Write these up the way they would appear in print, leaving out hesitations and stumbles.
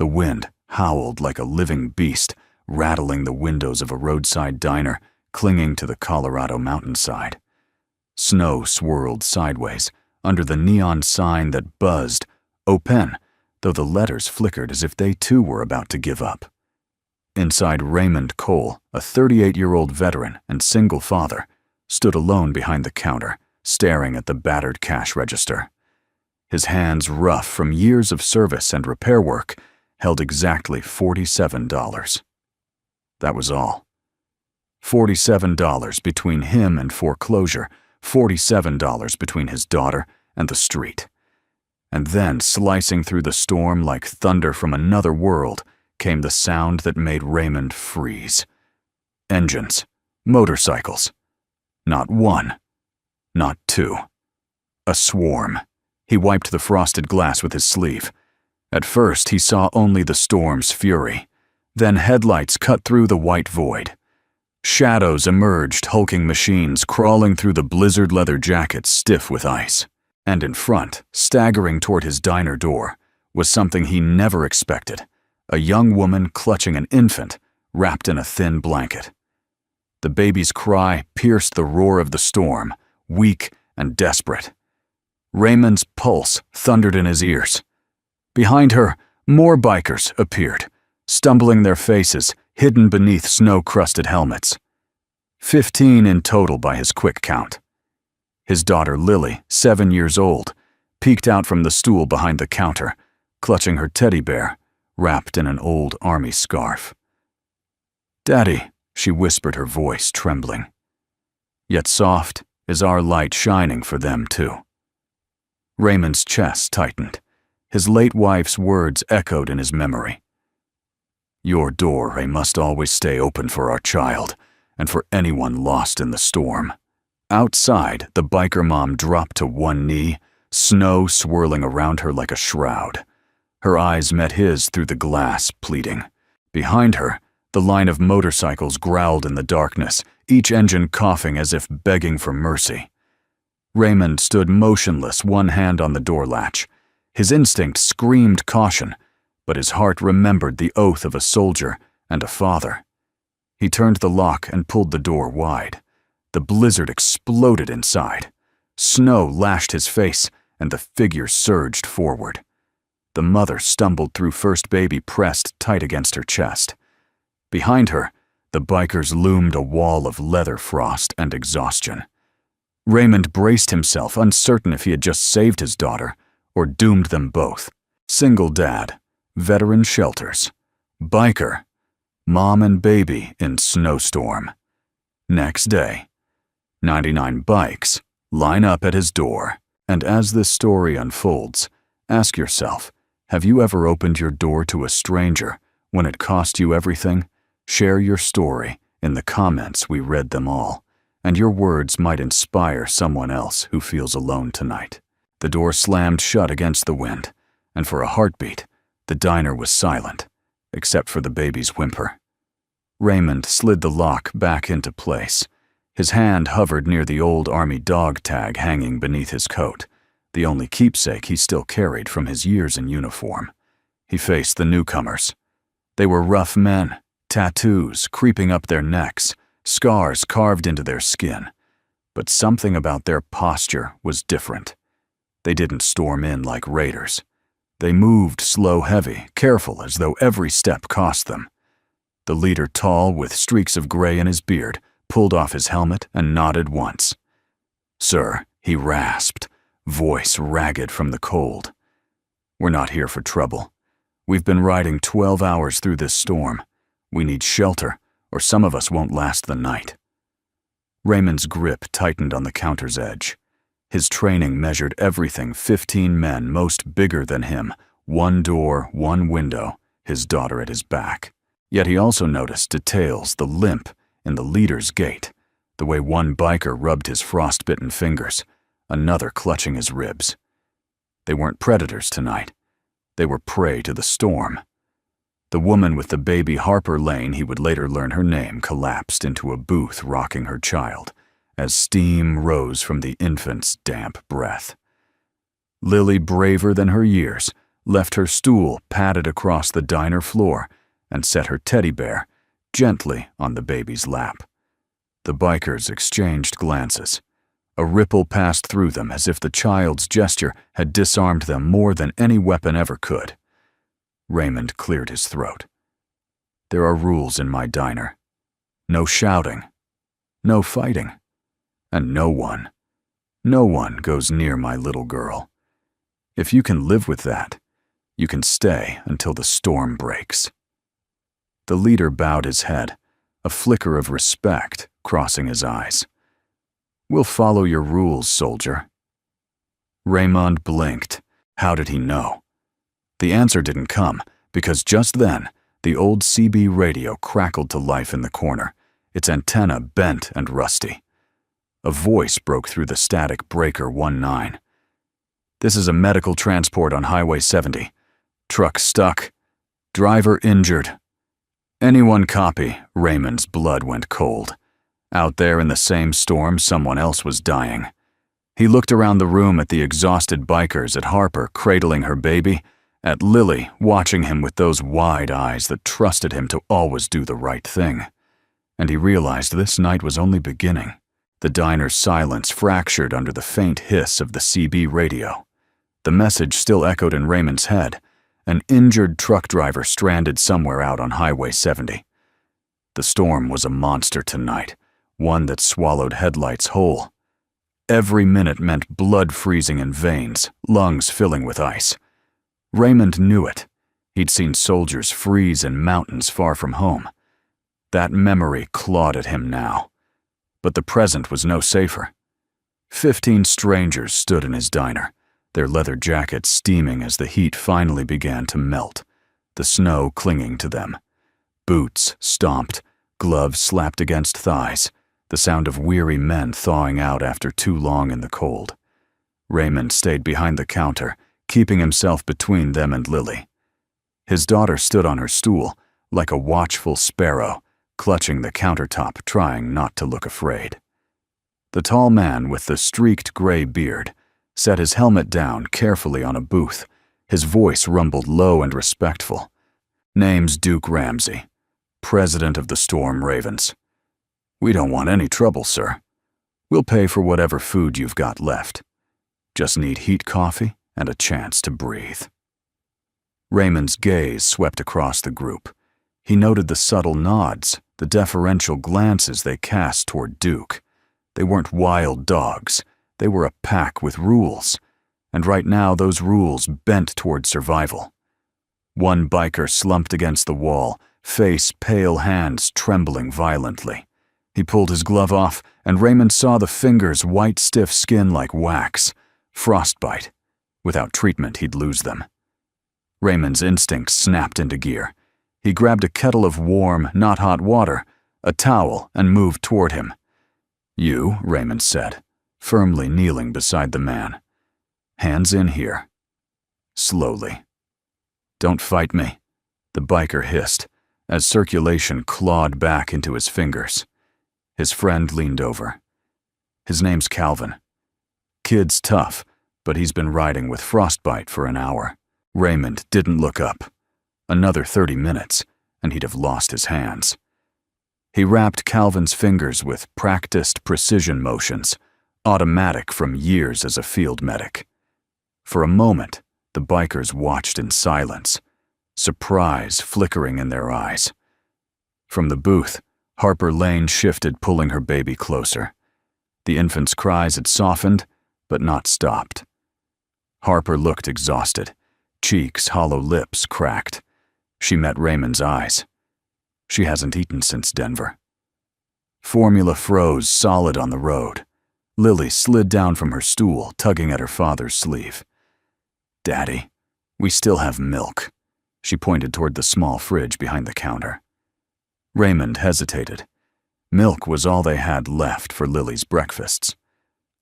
The wind howled like a living beast, rattling the windows of a roadside diner clinging to the Colorado mountainside. Snow swirled sideways under the neon sign that buzzed, "Open," though the letters flickered as if they too were about to give up. Inside, Raymond Cole, a 38-year-old veteran and single father, stood alone behind the counter, staring at the battered cash register. His hands, rough from years of service and repair work, held exactly $47. That was all. $47 between him and foreclosure, $47 between his daughter and the street. And then, slicing through the storm like thunder from another world, came the sound that made Raymond freeze. Engines, motorcycles. Not one, not two. A swarm. He wiped the frosted glass with his sleeve. At first, he saw only the storm's fury. Then headlights cut through the white void. Shadows emerged, hulking machines crawling through the blizzard leather jackets stiff with ice. And in front, staggering toward his diner door, was something he never expected, a young woman clutching an infant wrapped in a thin blanket. The baby's cry pierced the roar of the storm, weak and desperate. Raymond's pulse thundered in his ears. Behind her, more bikers appeared, stumbling their faces hidden beneath snow-crusted helmets. 15 in total by his quick count. His daughter Lily, 7 years old, peeked out from the stool behind the counter, clutching her teddy bear, wrapped in an old army scarf. "Daddy," she whispered, her voice trembling. Yet soft is our light shining for them too. Raymond's chest tightened. His late wife's words echoed in his memory. "Your door, must always stay open for our child, and for anyone lost in the storm." Outside, the biker mom dropped to one knee, snow swirling around her like a shroud. Her eyes met his through the glass, pleading. Behind her, the line of motorcycles growled in the darkness, each engine coughing as if begging for mercy. Raymond stood motionless, one hand on the door latch. His instinct screamed caution, but his heart remembered the oath of a soldier and a father. He turned the lock and pulled the door wide. The blizzard exploded inside. Snow lashed his face, and the figure surged forward. The mother stumbled through first baby pressed tight against her chest. Behind her, the bikers loomed a wall of leather frost and exhaustion. Raymond braced himself, uncertain if he had just saved his daughter or doomed them both. Single dad, veteran shelters, biker, mom and baby in Snowstorm. Next day, 99 bikes line up at his door. And as this story unfolds, ask yourself, have you ever opened your door to a stranger when it cost you everything? Share your story in the comments. We read them all, and your words might inspire someone else who feels alone tonight. The door slammed shut against the wind, and for a heartbeat, the diner was silent, except for the baby's whimper. Raymond slid the lock back into place. His hand hovered near the old army dog tag hanging beneath his coat, the only keepsake he still carried from his years in uniform. He faced the newcomers. They were rough men, tattoos creeping up their necks, scars carved into their skin. But something about their posture was different. They didn't storm in like raiders. They moved slow, heavy, careful, as though every step cost them. The leader, tall, with streaks of gray in his beard, pulled off his helmet and nodded once. "Sir," he rasped, voice ragged from the cold. "We're not here for trouble. We've been riding 12 hours through this storm. We need shelter, or some of us won't last the night." Raymond's grip tightened on the counter's edge. His training measured everything 15 men, most bigger than him, one door, one window, his daughter at his back. Yet he also noticed details, the limp in the leader's gait, the way one biker rubbed his frostbitten fingers, another clutching his ribs. They weren't predators tonight. They were prey to the storm. The woman with the baby, Harper Lane, he would later learn her name, collapsed into a booth rocking her child, as steam rose from the infant's damp breath. Lily, braver than her years, left her stool padded across the diner floor, and set her teddy bear gently on the baby's lap. The bikers exchanged glances. A ripple passed through them as if the child's gesture had disarmed them more than any weapon ever could. Raymond cleared his throat. There are rules in my diner. No shouting, no fighting, and no one goes near my little girl. If you can live with that, you can stay until the storm breaks. The leader bowed his head, a flicker of respect crossing his eyes. We'll follow your rules, soldier. Raymond blinked. How did he know? The answer didn't come, because just then, the old CB radio crackled to life in the corner, its antenna bent and rusty. A voice broke through the static breaker 19. This is a medical transport on Highway 70. Truck stuck. Driver injured. Anyone copy? Raymond's blood went cold. Out there in the same storm, someone else was dying. He looked around the room at the exhausted bikers, at Harper cradling her baby, at Lily watching him with those wide eyes that trusted him to always do the right thing. And he realized this night was only beginning. The diner's silence fractured under the faint hiss of the CB radio. The message still echoed in Raymond's head. An injured truck driver stranded somewhere out on Highway 70. The storm was a monster tonight, one that swallowed headlights whole. Every minute meant blood freezing in veins, lungs filling with ice. Raymond knew it. He'd seen soldiers freeze in mountains far from home. That memory clawed at him now. But the present was no safer. 15 strangers stood in his diner, their leather jackets steaming as the heat finally began to melt, the snow clinging to them. Boots stomped, gloves slapped against thighs, the sound of weary men thawing out after too long in the cold. Raymond stayed behind the counter, keeping himself between them and Lily. His daughter stood on her stool, like a watchful sparrow, clutching the countertop, trying not to look afraid. The tall man with the streaked gray beard set his helmet down carefully on a booth. His voice rumbled low and respectful. Name's Duke Ramsey, president of the Storm Ravens. We don't want any trouble, sir. We'll pay for whatever food you've got left. Just need heat coffee and a chance to breathe. Raymond's gaze swept across the group. He noted the subtle nods, the deferential glances they cast toward Duke. They weren't wild dogs. They were a pack with rules, and right now those rules bent toward survival. One biker slumped against the wall, face pale, hands trembling violently. He pulled his glove off, and Raymond saw the fingers' white, stiff skin like wax. Frostbite. Without treatment, he'd lose them. Raymond's instincts snapped into gear. He grabbed a kettle of warm, not hot water, a towel, and moved toward him. You, Raymond said, firmly kneeling beside the man. Hands in here. Slowly. Don't fight me, the biker hissed, as circulation clawed back into his fingers. His friend leaned over. His name's Calvin. Kid's tough, but he's been riding with frostbite for an hour. Raymond didn't look up. Another 30 minutes, and he'd have lost his hands. He wrapped Calvin's fingers with practiced precision motions, automatic from years as a field medic. For a moment, the bikers watched in silence, surprise flickering in their eyes. From the booth, Harper Lane shifted, pulling her baby closer. The infant's cries had softened, but not stopped. Harper looked exhausted, cheeks, hollow lips cracked. She met Raymond's eyes. She hasn't eaten since Denver. Formula froze solid on the road. Lily slid down from her stool, tugging at her father's sleeve. Daddy, we still have milk. She pointed toward the small fridge behind the counter. Raymond hesitated. Milk was all they had left for Lily's breakfasts.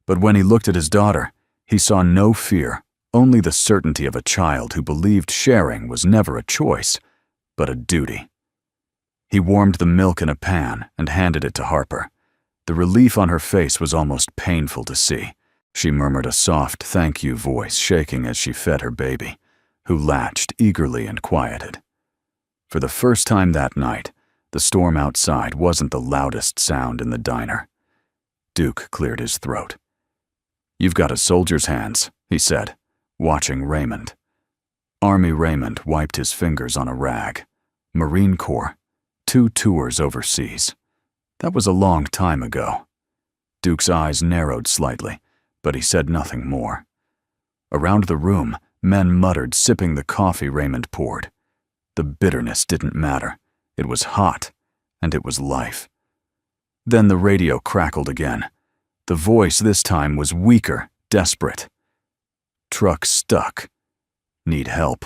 But when he looked at his daughter, he saw no fear, only the certainty of a child who believed sharing was never a choice, but a duty. He warmed the milk in a pan and handed it to Harper. The relief on her face was almost painful to see. She murmured a soft thank you voice, shaking as she fed her baby. who latched eagerly and quieted. For the first time that night, the storm outside wasn't the loudest sound in the diner. Duke cleared his throat. "You've got a soldier's hands," he said, watching Raymond. Army Raymond wiped his fingers on a rag. Marine Corps, 2 tours overseas. That was a long time ago. Duke's eyes narrowed slightly, but he said nothing more. Around the room, men muttered, sipping the coffee Raymond poured. The bitterness didn't matter. It was hot, and it was life. Then the radio crackled again. The voice this time was weaker, desperate. "Truck stuck. Need help.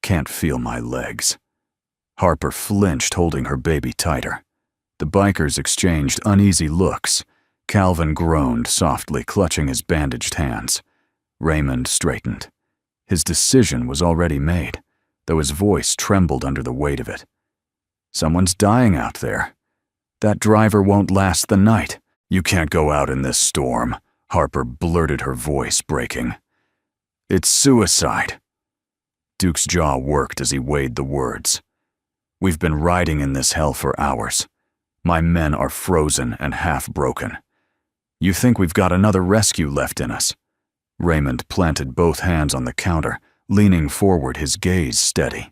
Can't feel my legs." Harper flinched, holding her baby tighter. The bikers exchanged uneasy looks. Calvin groaned softly, clutching his bandaged hands. Raymond straightened. His decision was already made, though his voice trembled under the weight of it. "Someone's dying out there. That driver won't last the night. You can't go out in this storm," Harper blurted, her voice breaking. "It's suicide." Duke's jaw worked as he weighed the words. "We've been riding in this hell for hours. My men are frozen and half broken. You think we've got another rescue left in us?" Raymond planted both hands on the counter, leaning forward, his gaze steady.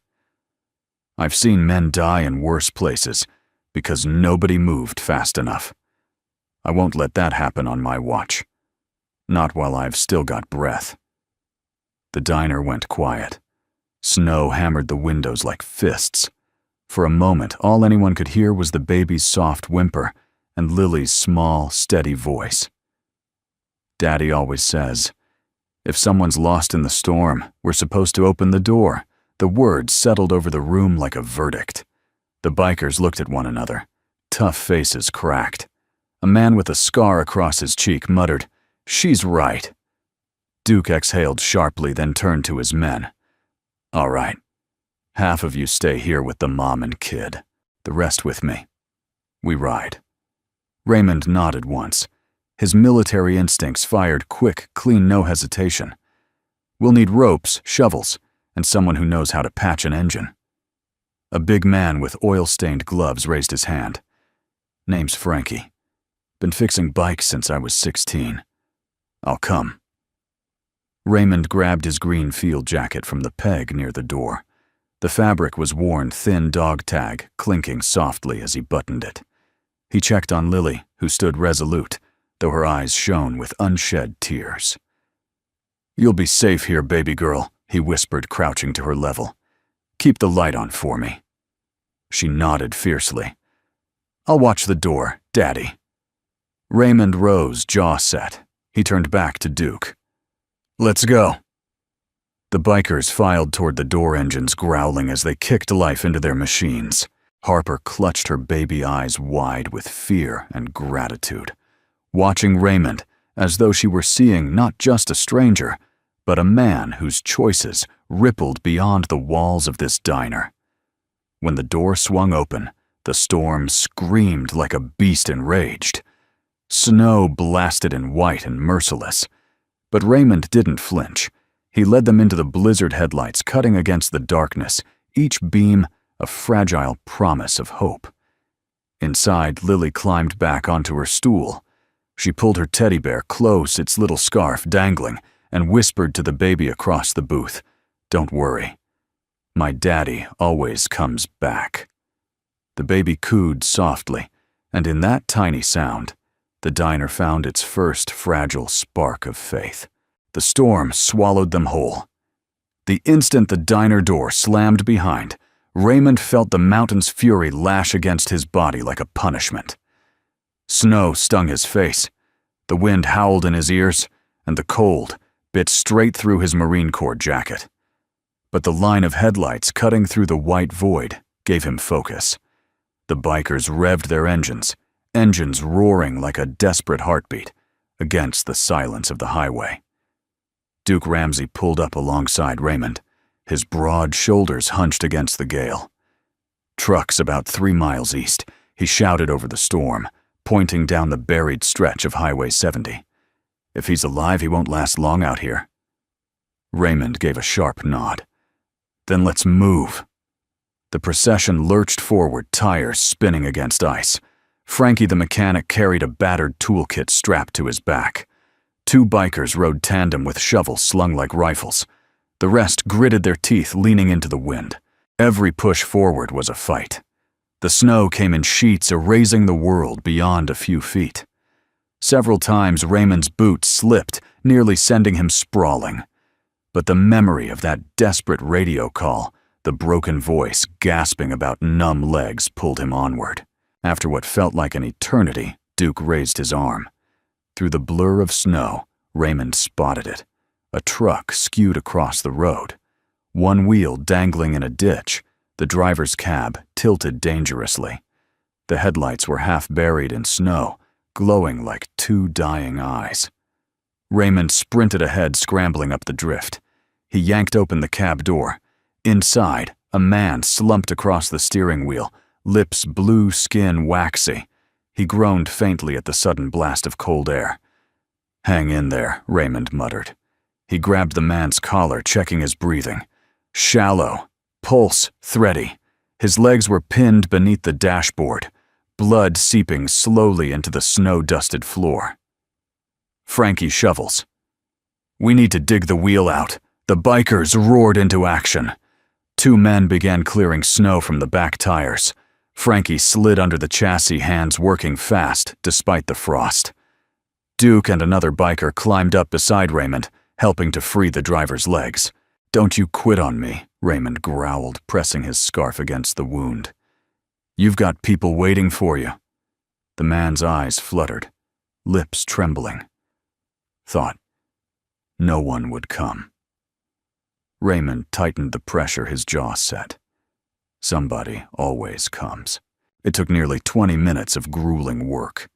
"I've seen men die in worse places because nobody moved fast enough. I won't let that happen on my watch. Not while I've still got breath." The diner went quiet. Snow hammered the windows like fists. For a moment, all anyone could hear was the baby's soft whimper and Lily's small, steady voice. "Daddy always says, if someone's lost in the storm, we're supposed to open the door." The words settled over the room like a verdict. The bikers looked at one another. Tough faces cracked. A man with a scar across his cheek muttered, "She's right." Duke exhaled sharply, then turned to his men. "All right. Half of you stay here with the mom and kid. The rest with me. We ride." Raymond nodded once. His military instincts fired quick, clean, no hesitation. "We'll need ropes, shovels, and someone who knows how to patch an engine." A big man with oil-stained gloves raised his hand. "Name's Frankie. Been fixing bikes since I was 16. I'll come." Raymond grabbed his green field jacket from the peg near the door. The fabric was worn thin dog tag, clinking softly as he buttoned it. He checked on Lily, who stood resolute, though her eyes shone with unshed tears. "You'll be safe here, baby girl," he whispered, crouching to her level. "Keep the light on for me." She nodded fiercely. "I'll watch the door, Daddy." Raymond rose, jaw set. He turned back to Duke. "Let's go." The bikers filed toward the door engines, growling as they kicked life into their machines. Harper clutched her baby eyes wide with fear and gratitude, watching Raymond as though she were seeing not just a stranger, but a man whose choices rippled beyond the walls of this diner. When the door swung open, the storm screamed like a beast enraged. Snow blasted in white and merciless, but Raymond didn't flinch. He led them into the blizzard headlights, cutting against the darkness, each beam a fragile promise of hope. Inside, Lily climbed back onto her stool. She pulled her teddy bear close, its little scarf dangling, and whispered to the baby across the booth, "Don't worry. My daddy always comes back." The baby cooed softly, and in that tiny sound, the diner found its first fragile spark of faith. The storm swallowed them whole. The instant the diner door slammed behind, Raymond felt the mountain's fury lash against his body like a punishment. Snow stung his face, the wind howled in his ears, and the cold bit straight through his Marine Corps jacket. But the line of headlights cutting through the white void gave him focus. The bikers revved their engines roaring like a desperate heartbeat against the silence of the highway. Duke Ramsey pulled up alongside Raymond, his broad shoulders hunched against the gale. "Truck's about 3 miles east," he shouted over the storm, pointing down the buried stretch of Highway 70. "If he's alive, he won't last long out here." Raymond gave a sharp nod. Then let's move. The procession lurched forward, tires spinning against ice. Frankie the mechanic carried a battered toolkit strapped to his back. Two bikers rode tandem with shovels slung like rifles. The rest gritted their teeth, leaning into the wind. Every push forward was a fight. The snow came in sheets, erasing the world beyond a few feet. Several times Raymond's boots slipped, nearly sending him sprawling. But the memory of that desperate radio call, the broken voice gasping about numb legs, pulled him onward. After what felt like an eternity, Duke raised his arm. Through the blur of snow, Raymond spotted it. A truck skewed across the road. One wheel dangling in a ditch, the driver's cab tilted dangerously. The headlights were half buried in snow, glowing like two dying eyes. Raymond sprinted ahead, scrambling up the drift. He yanked open the cab door. Inside, a man slumped across the steering wheel, lips blue, skin waxy. He groaned faintly at the sudden blast of cold air. "Hang in there," Raymond muttered. He grabbed the man's collar, checking his breathing. Shallow, pulse thready. His legs were pinned beneath the dashboard, blood seeping slowly into the snow-dusted floor. Frankie shovels. "We need to dig the wheel out." The bikers roared into action. Two men began clearing snow from the back tires. Frankie slid under the chassis, hands working fast despite the frost. Duke and another biker climbed up beside Raymond, helping to free the driver's legs. "Don't you quit on me," Raymond growled, pressing his scarf against the wound. "You've got people waiting for you." The man's eyes fluttered, lips trembling. Thought no one would come. Raymond tightened the pressure his jaw set. Somebody always comes. It took nearly 20 minutes of grueling work.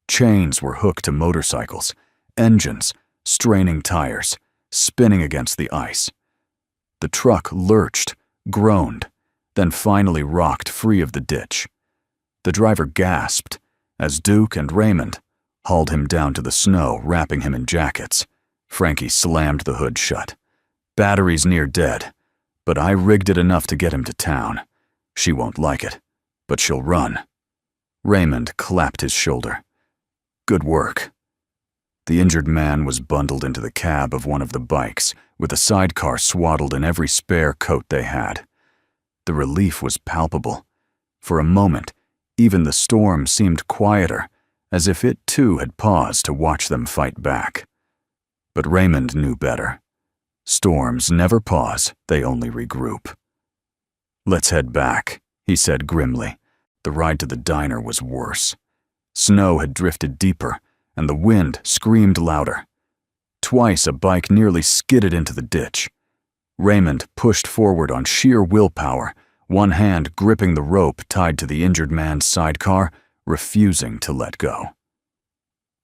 Chains were hooked to motorcycles, engines, straining tires, spinning against the ice. The truck lurched, groaned, then finally rocked free of the ditch. The driver gasped as Duke and Raymond hauled him down to the snow, wrapping him in jackets. Frankie slammed the hood shut. "Battery's near dead, but I rigged it enough to get him to town. She won't like it, but she'll run." Raymond clapped his shoulder. "Good work." The injured man was bundled into the cab of one of the bikes, with the sidecar swaddled in every spare coat they had. The relief was palpable. For a moment, even the storm seemed quieter, as if it too had paused to watch them fight back. But Raymond knew better. Storms never pause, they only regroup. "Let's head back," he said grimly. The ride to the diner was worse. Snow had drifted deeper, and the wind screamed louder. Twice a bike nearly skidded into the ditch. Raymond pushed forward on sheer willpower, one hand gripping the rope tied to the injured man's sidecar, refusing to let go.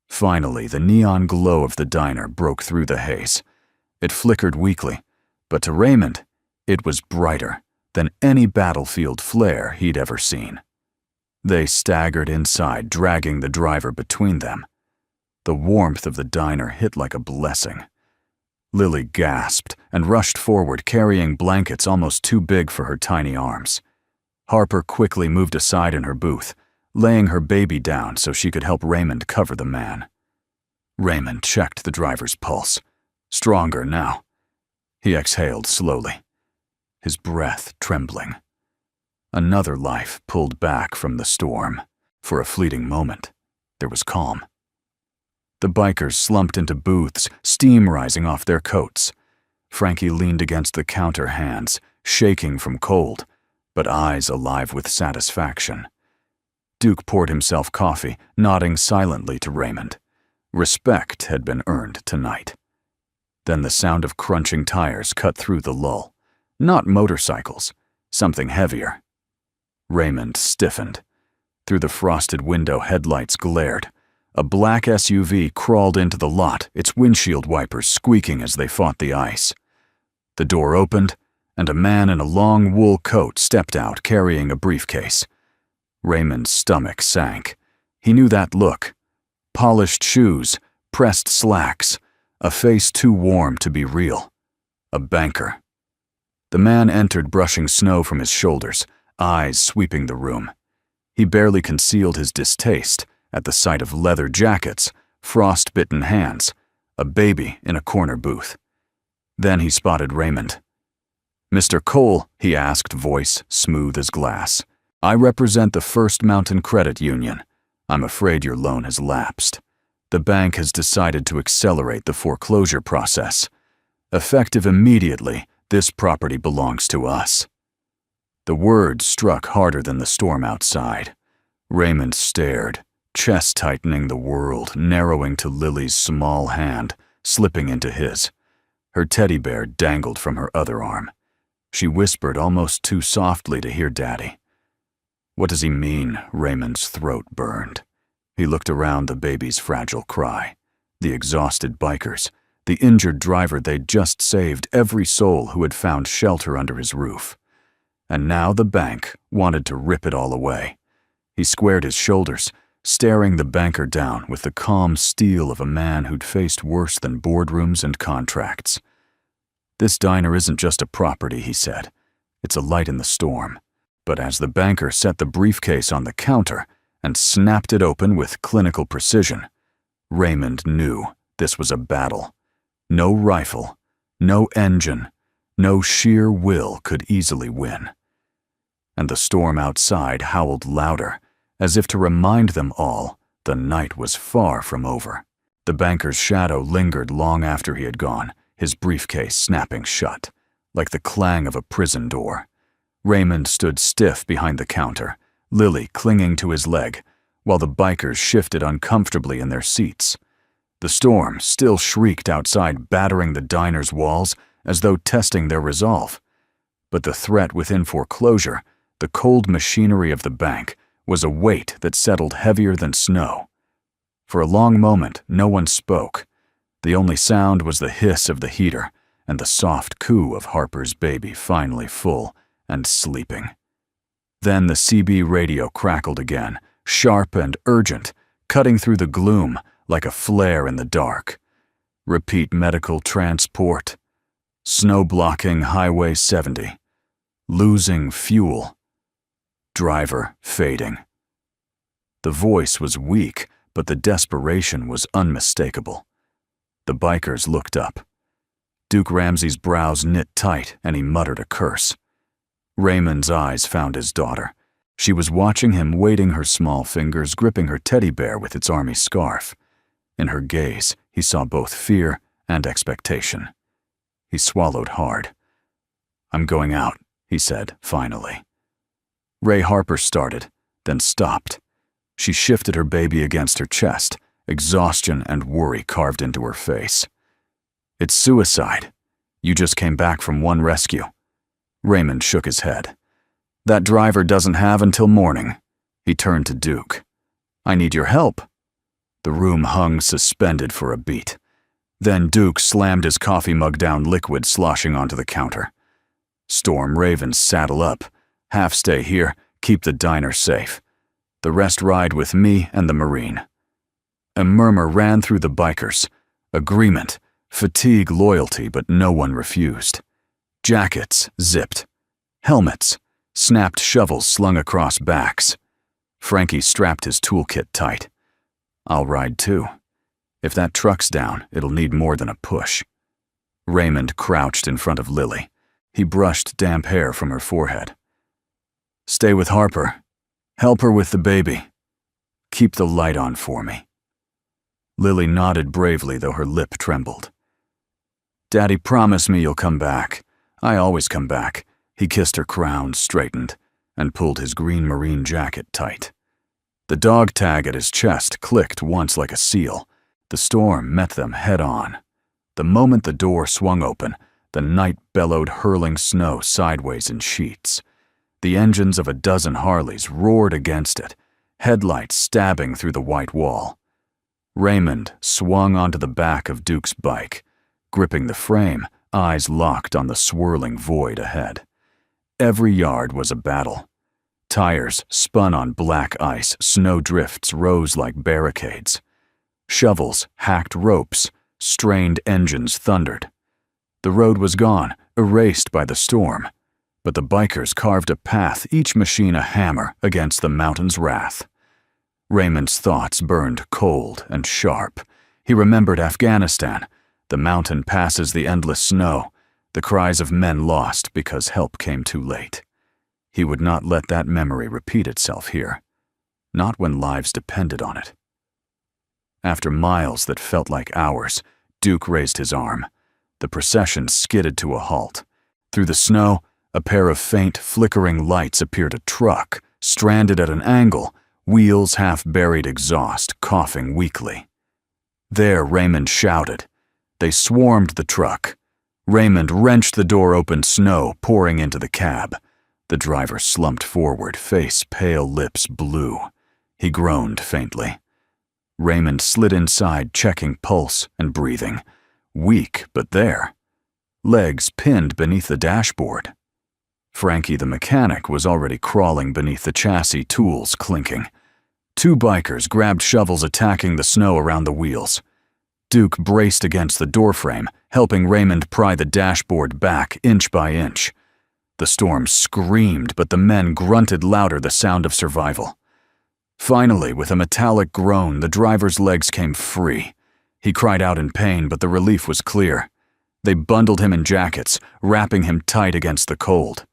Finally, the neon glow of the diner broke through the haze. It flickered weakly, but to Raymond, it was brighter than any battlefield flare he'd ever seen. They staggered inside, dragging the driver between them. The warmth of the diner hit like a blessing. Lily gasped and rushed forward, carrying blankets almost too big for her tiny arms. Harper quickly moved aside in her booth, laying her baby down so she could help Raymond cover the man. Raymond checked the driver's pulse. Stronger now. He exhaled slowly, his breath trembling. Another life pulled back from the storm. For a fleeting moment, there was calm. The bikers slumped into booths, steam rising off their coats. Frankie leaned against the counter, hands shaking from cold, but eyes alive with satisfaction. Duke poured himself coffee, nodding silently to Raymond. Respect had been earned tonight. Then the sound of crunching tires cut through the lull. Not motorcycles, something heavier. Raymond stiffened. Through the frosted window, headlights glared. A black SUV crawled into the lot, its windshield wipers squeaking as they fought the ice. The door opened, and a man in a long wool coat stepped out carrying a briefcase. Raymond's stomach sank. He knew that look. Polished shoes, pressed slacks, a face too warm to be real. A banker. The man entered brushing snow from his shoulders, eyes sweeping the room. He barely concealed his distaste at the sight of leather jackets, frost-bitten hands, a baby in a corner booth. Then he spotted Raymond. "Mr. Cole," he asked, voice smooth as glass. "I represent the First Mountain Credit Union. I'm afraid your loan has lapsed. The bank has decided to accelerate the foreclosure process. Effective immediately, this property belongs to us." The words struck harder than the storm outside. Raymond stared, chest tightening, the world narrowing to Lily's small hand, slipping into his. Her teddy bear dangled from her other arm. She whispered almost too softly to hear Daddy. "What does he mean?" Raymond's throat burned. He looked around, the baby's fragile cry, the exhausted bikers, the injured driver they'd just saved, every soul who had found shelter under his roof. And now the bank wanted to rip it all away. He squared his shoulders, staring the banker down with the calm steel of a man who'd faced worse than boardrooms and contracts. "This diner isn't just a property," he said. "It's a light in the storm." But as the banker set the briefcase on the counter and snapped it open with clinical precision, Raymond knew this was a battle. No rifle, no engine, no sheer will could easily win. And the storm outside howled louder, as if to remind them all the night was far from over. The banker's shadow lingered long after he had gone, his briefcase snapping shut, like the clang of a prison door. Raymond stood stiff behind the counter, Lily clinging to his leg, while the bikers shifted uncomfortably in their seats. The storm still shrieked outside, battering the diner's walls as though testing their resolve. But the threat within foreclosure, the cold machinery of the bank, was a weight that settled heavier than snow. For a long moment, no one spoke. The only sound was the hiss of the heater and the soft coo of Harper's baby, finally full and sleeping. Then the CB radio crackled again, sharp and urgent, cutting through the gloom like a flare in the dark. "Repeat medical transport. Snow blocking Highway 70. Losing fuel. Driver fading." The voice was weak, but the desperation was unmistakable. The bikers looked up. Duke Ramsey's brows knit tight, and he muttered a curse. Raymond's eyes found his daughter. She was watching him, waiting, her small fingers gripping her teddy bear with its army scarf. In her gaze, he saw both fear and expectation. He swallowed hard. "I'm going out," he said, finally. Ray Harper started, then stopped. She shifted her baby against her chest, exhaustion and worry carved into her face. "It's suicide. You just came back from one rescue." Raymond shook his head. "That driver doesn't have until morning." He turned to Duke. "I need your help." The room hung suspended for a beat. Then Duke slammed his coffee mug down, liquid sloshing onto the counter. "Storm Ravens, saddle up. Half stay here, keep the diner safe. The rest ride with me and the Marine." A murmur ran through the bikers. Agreement, fatigue, loyalty, but no one refused. Jackets zipped. Helmets, snapped shovels slung across backs. Frankie strapped his toolkit tight. "I'll ride too. If that truck's down, it'll need more than a push." Raymond crouched in front of Lily. He brushed damp hair from her forehead. "Stay with Harper. Help her with the baby. Keep the light on for me." Lily nodded bravely, though her lip trembled. "Daddy, promise me you'll come back. I always come back." He kissed her crown, straightened, and pulled his green Marine jacket tight. The dog tag at his chest clicked once like a seal. The storm met them head-on. The moment the door swung open, the night bellowed, hurling snow sideways in sheets. The engines of a dozen Harleys roared against it, headlights stabbing through the white wall. Raymond swung onto the back of Duke's bike, gripping the frame, eyes locked on the swirling void ahead. Every yard was a battle. Tires spun on black ice, snowdrifts rose like barricades. Shovels hacked ropes, strained engines thundered. The road was gone, erased by the storm, but the bikers carved a path, each machine a hammer against the mountain's wrath. Raymond's thoughts burned cold and sharp. He remembered Afghanistan, the mountain passes the endless snow, the cries of men lost because help came too late. He would not let that memory repeat itself here, not when lives depended on it. After miles that felt like hours, Duke raised his arm. The procession skidded to a halt. Through the snow, a pair of faint, flickering lights appeared, a truck, stranded at an angle, wheels half-buried, exhaust, coughing weakly. There, Raymond shouted. They swarmed the truck. Raymond wrenched the door open, snow pouring into the cab. The driver slumped forward, face pale, lips blue. He groaned faintly. Raymond slid inside, checking pulse and breathing. Weak, but there. Legs pinned beneath the dashboard. Frankie the mechanic was already crawling beneath the chassis, tools clinking. Two bikers grabbed shovels, attacking the snow around the wheels. Duke braced against the doorframe, helping Raymond pry the dashboard back inch by inch. The storm screamed, but the men grunted louder, the sound of survival. Finally, with a metallic groan, the driver's legs came free. He cried out in pain, but the relief was clear. They bundled him in jackets, wrapping him tight against the cold.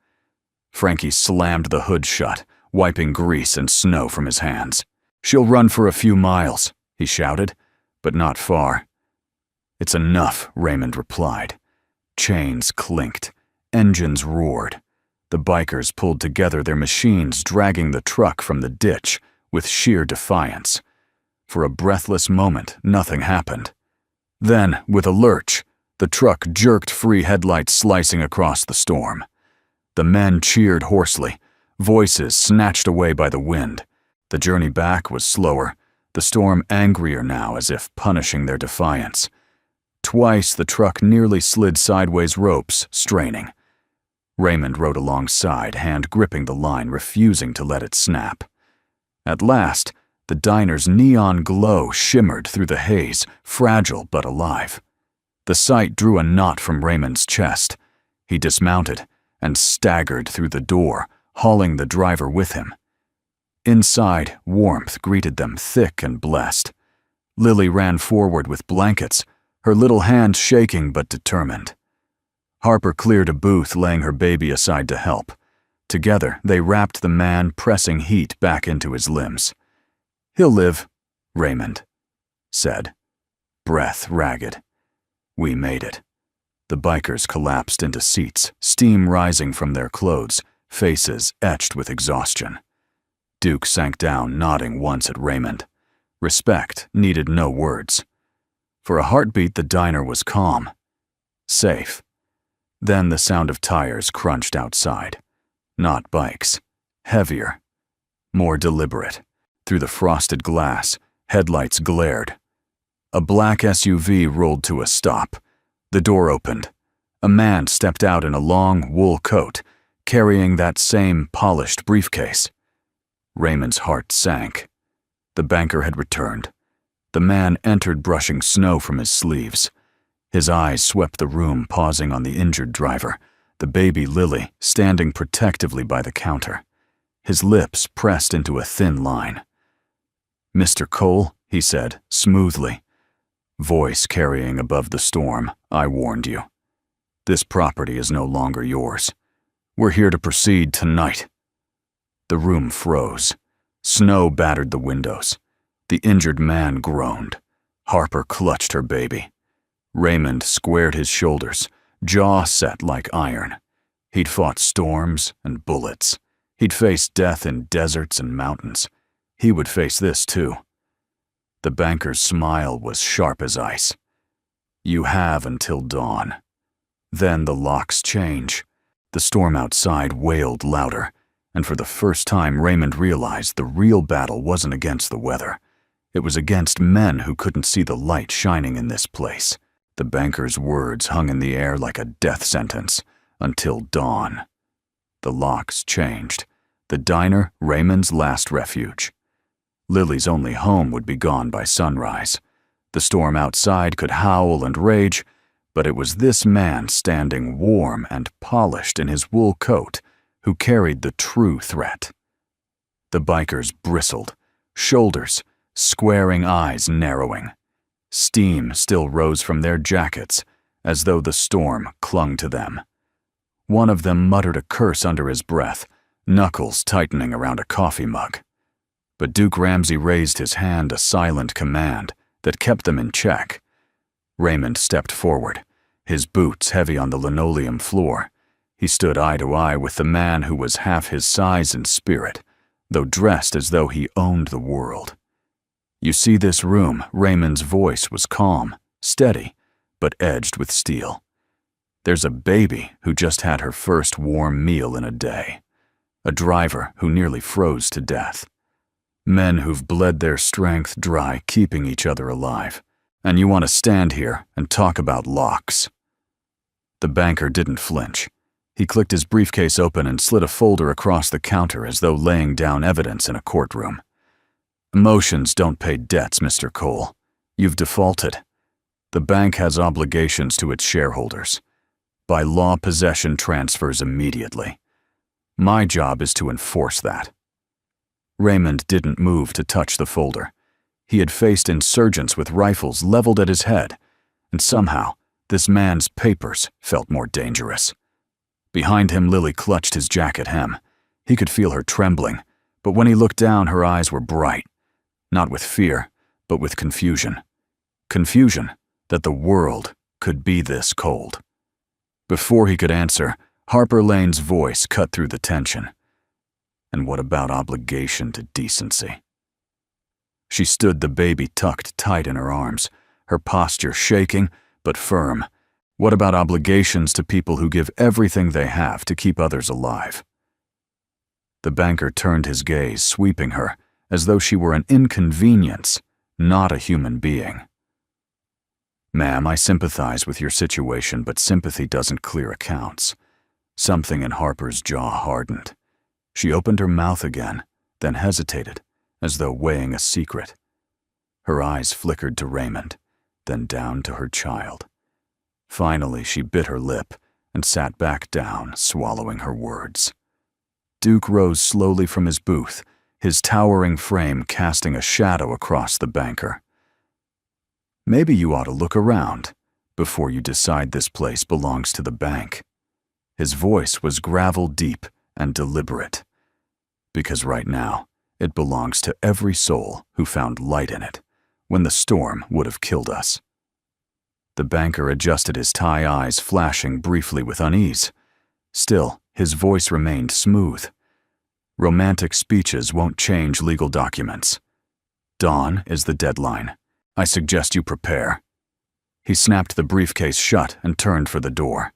Frankie slammed the hood shut, wiping grease and snow from his hands. "She'll run for a few miles," he shouted, "but not far." "It's enough," Raymond replied. Chains clinked. Engines roared. The bikers pulled together, their machines dragging the truck from the ditch with sheer defiance. For a breathless moment, nothing happened. Then, with a lurch, the truck jerked free, headlights slicing across the storm. The men cheered hoarsely, voices snatched away by the wind. The journey back was slower, the storm angrier now, as if punishing their defiance. Twice the truck nearly slid sideways, ropes straining. Raymond rode alongside, hand gripping the line, refusing to let it snap. At last, the diner's neon glow shimmered through the haze, fragile but alive. The sight drew a knot from Raymond's chest. He dismounted and staggered through the door, hauling the driver with him. Inside, warmth greeted them, thick and blessed. Lily ran forward with blankets, her little hand shaking but determined. Harper cleared a booth, laying her baby aside to help. Together, they wrapped the man, pressing heat back into his limbs. "He'll live," Raymond said, breath ragged. "We made it." The bikers collapsed into seats, steam rising from their clothes, faces etched with exhaustion. Duke sank down, nodding once at Raymond. Respect needed no words. For a heartbeat, the diner was calm. Safe. Then the sound of tires crunched outside. Not bikes. Heavier. More deliberate. Through the frosted glass, headlights glared. A black SUV rolled to a stop. The door opened. A man stepped out in a long wool coat, carrying that same polished briefcase. Raymond's heart sank. The banker had returned. The man entered, brushing snow from his sleeves. His eyes swept the room, pausing on the injured driver, the baby Lily standing protectively by the counter. His lips pressed into a thin line. "Mr. Cole," he said, smoothly. Voice carrying above the storm, "I warned you. This property is no longer yours. We're here to proceed tonight." The room froze. Snow battered the windows. The injured man groaned. Harper clutched her baby. Raymond squared his shoulders, jaw set like iron. He'd fought storms and bullets. He'd faced death in deserts and mountains. He would face this too. The banker's smile was sharp as ice. "You have until dawn." Then the locks change. The storm outside wailed louder, and for the first time Raymond realized the real battle wasn't against the weather. It was against men who couldn't see the light shining in this place. The banker's words hung in the air like a death sentence. Until dawn. The locks changed. The diner, Raymond's last refuge. Lily's only home would be gone by sunrise. The storm outside could howl and rage, But it was this man standing warm and polished in his wool coat who carried the true threat. The bikers bristled, shoulders, squaring eyes narrowing. Steam still rose from their jackets, as though the storm clung to them. One of them muttered a curse under his breath, knuckles tightening around a coffee mug. But Duke Ramsay raised his hand, a silent command that kept them in check. Raymond stepped forward, his boots heavy on the linoleum floor. He stood eye to eye with the man who was half his size and spirit, though dressed as though he owned the world. "You see this room?" Raymond's voice was calm, steady, but edged with steel. "There's a baby who just had her first warm meal in a day. A driver who nearly froze to death. Men who've bled their strength dry keeping each other alive. And you want to stand here and talk about locks?" The banker didn't flinch. He clicked his briefcase open and slid a folder across the counter as though laying down evidence in a courtroom. "Emotions don't pay debts, Mr. Cole. You've defaulted. The bank has obligations to its shareholders. By law, possession transfers immediately. My job is to enforce that." Raymond didn't move to touch the folder. He had faced insurgents with rifles leveled at his head, and somehow this man's papers felt more dangerous. Behind him, Lily clutched his jacket hem. He could feel her trembling, but when he looked down, her eyes were bright, not with fear, but with confusion. Confusion that the world could be this cold. Before he could answer, Harper Lane's voice cut through the tension. "And what about obligation to decency?" She stood, the baby tucked tight in her arms, her posture shaking but firm. What about obligations to people who give everything they have to keep others alive? The banker turned his gaze, sweeping her, as though she were an inconvenience, not a human being. "Ma'am, I sympathize with your situation, but sympathy doesn't clear accounts." Something in Harper's jaw hardened. She opened her mouth again, then hesitated, as though weighing a secret. Her eyes flickered to Raymond, then down to her child. Finally, she bit her lip and sat back down, swallowing her words. Duke rose slowly from his booth, his towering frame casting a shadow across the banker. "Maybe you ought to look around before you decide this place belongs to the bank." His voice was gravel-deep and deliberate. "Because right now, it belongs to every soul who found light in it, when the storm would have killed us." The banker adjusted his tie, eyes flashing briefly with unease. Still, his voice remained smooth. "Romantic speeches won't change legal documents. Dawn is the deadline. I suggest you prepare." He snapped the briefcase shut and turned for the door.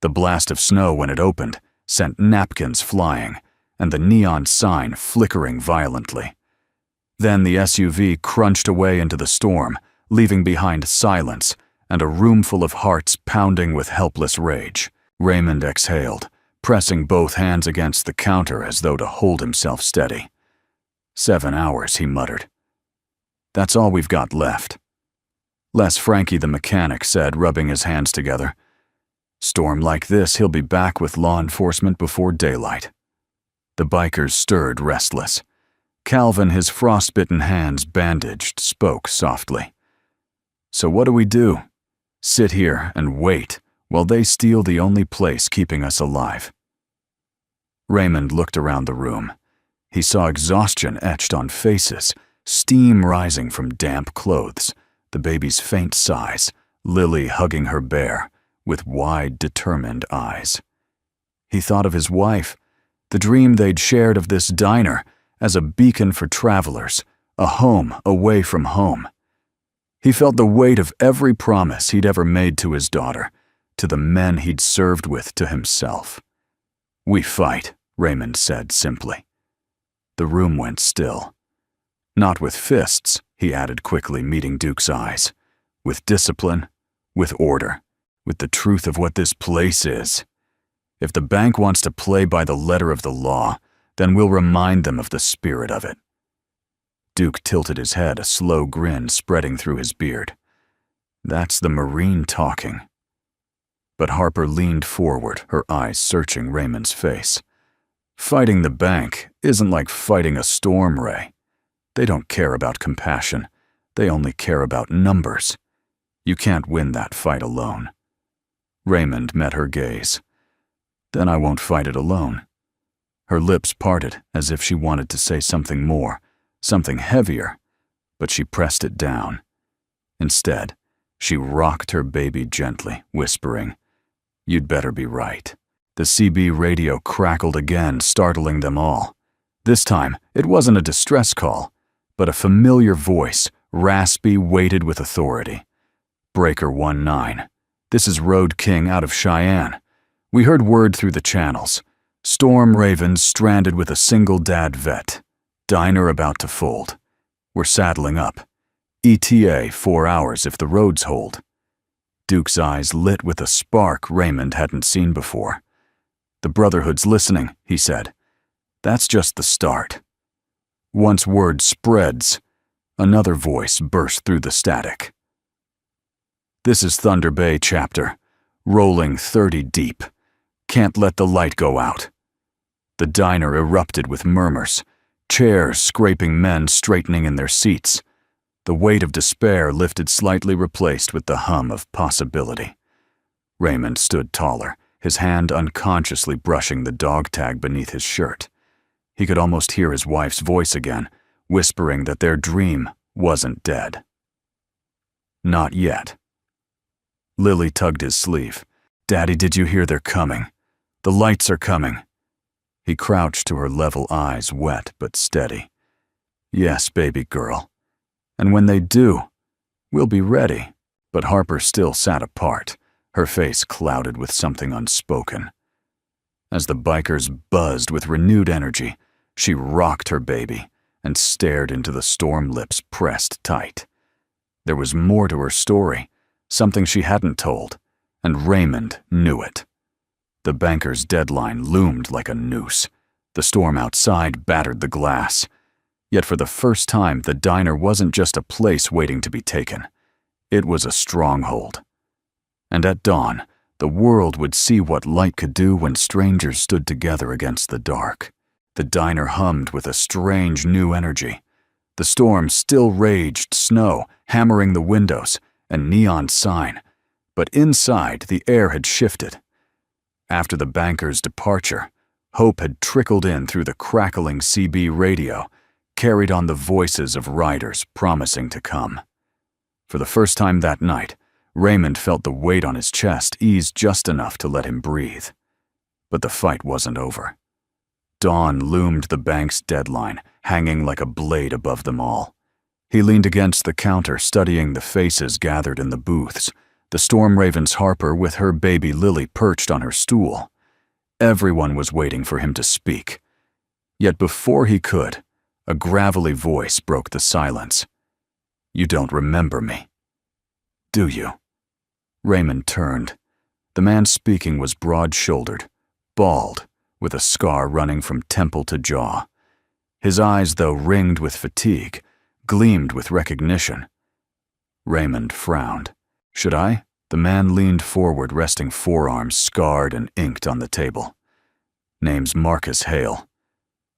The blast of snow when it opened sent napkins flying, and the neon sign flickering violently. Then the SUV crunched away into the storm, leaving behind silence and a room full of hearts pounding with helpless rage. Raymond exhaled, pressing both hands against the counter as though to hold himself steady. 7 hours, he muttered. "That's all we've got left." Les Frankie, the mechanic, said, rubbing his hands together. "Storm like this, he'll be back with law enforcement before daylight." The bikers stirred, restless. Calvin, his frostbitten hands bandaged, spoke softly. "So what do we do? Sit here and wait while they steal the only place keeping us alive?" Raymond looked around the room. He saw exhaustion etched on faces, steam rising from damp clothes, the baby's faint sighs, Lily hugging her bear with wide, determined eyes. He thought of his wife, the dream they'd shared of this diner as a beacon for travelers, a home away from home. He felt the weight of every promise he'd ever made to his daughter, to the men he'd served with, to himself. "We fight," Raymond said simply. The room went still. "Not with fists," he added quickly, meeting Duke's eyes. "With discipline, with order, with the truth of what this place is. If the bank wants to play by the letter of the law, then we'll remind them of the spirit of it." Duke tilted his head, a slow grin spreading through his beard. "That's the Marine talking. But Harper leaned forward, her eyes searching Raymond's face. Fighting the bank isn't like fighting a storm, Ray. They don't care about compassion. They only care about numbers. You can't win that fight alone. Raymond met her gaze. Then I won't fight it alone. Her lips parted as if she wanted to say something more, something heavier, but she pressed it down. Instead, she rocked her baby gently, whispering, "You'd better be right." The CB radio crackled again, startling them all. This time, it wasn't a distress call, but a familiar voice, raspy, weighted with authority. "Breaker 19. This is Road King out of Cheyenne. We heard word through the channels. Storm Ravens stranded with a single-dad vet. Diner about to fold. We're saddling up. ETA 4 hours if the roads hold." Duke's eyes lit with a spark Raymond hadn't seen before. "The Brotherhood's listening," he said. "That's just the start." Once word spreads, another voice burst through the static. "This is Thunder Bay chapter, rolling 30 deep. Can't let the light go out." The diner erupted with murmurs, chairs scraping, men straightening in their seats. The weight of despair lifted, slightly replaced with the hum of possibility. Raymond stood taller, his hand unconsciously brushing the dog tag beneath his shirt. He could almost hear his wife's voice again, whispering that their dream wasn't dead. Not yet. Lily tugged his sleeve. "Daddy, did you hear they're coming? The lights are coming." He crouched to her level eyes, wet but steady. "Yes, baby girl. And when they do, we'll be ready." But Harper still sat apart, her face clouded with something unspoken. As the bikers buzzed with renewed energy, she rocked her baby and stared into the storm lips pressed tight. There was more to her story, something she hadn't told, and Raymond knew it. The banker's deadline loomed like a noose. The storm outside battered the glass. Yet for the first time, the diner wasn't just a place waiting to be taken. It was a stronghold. And at dawn, the world would see what light could do when strangers stood together against the dark. The diner hummed with a strange new energy. The storm still raged, snow hammering the windows, and neon sign. But inside, the air had shifted. After the banker's departure, hope had trickled in through the crackling CB radio, carried on the voices of riders promising to come. For the first time that night, Raymond felt the weight on his chest ease just enough to let him breathe. But the fight wasn't over. Dawn loomed the bank's deadline, hanging like a blade above them all. He leaned against the counter, studying the faces gathered in the booths, the Storm Raven's Harper with her baby Lily perched on her stool. Everyone was waiting for him to speak. Yet before he could, a gravelly voice broke the silence. "You don't remember me, do you?" Raymond turned. The man speaking was broad-shouldered, bald, with a scar running from temple to jaw. His eyes, though ringed with fatigue, gleamed with recognition. Raymond frowned. "Should I?" The man leaned forward, resting forearms scarred and inked on the table. "Name's Marcus Hale.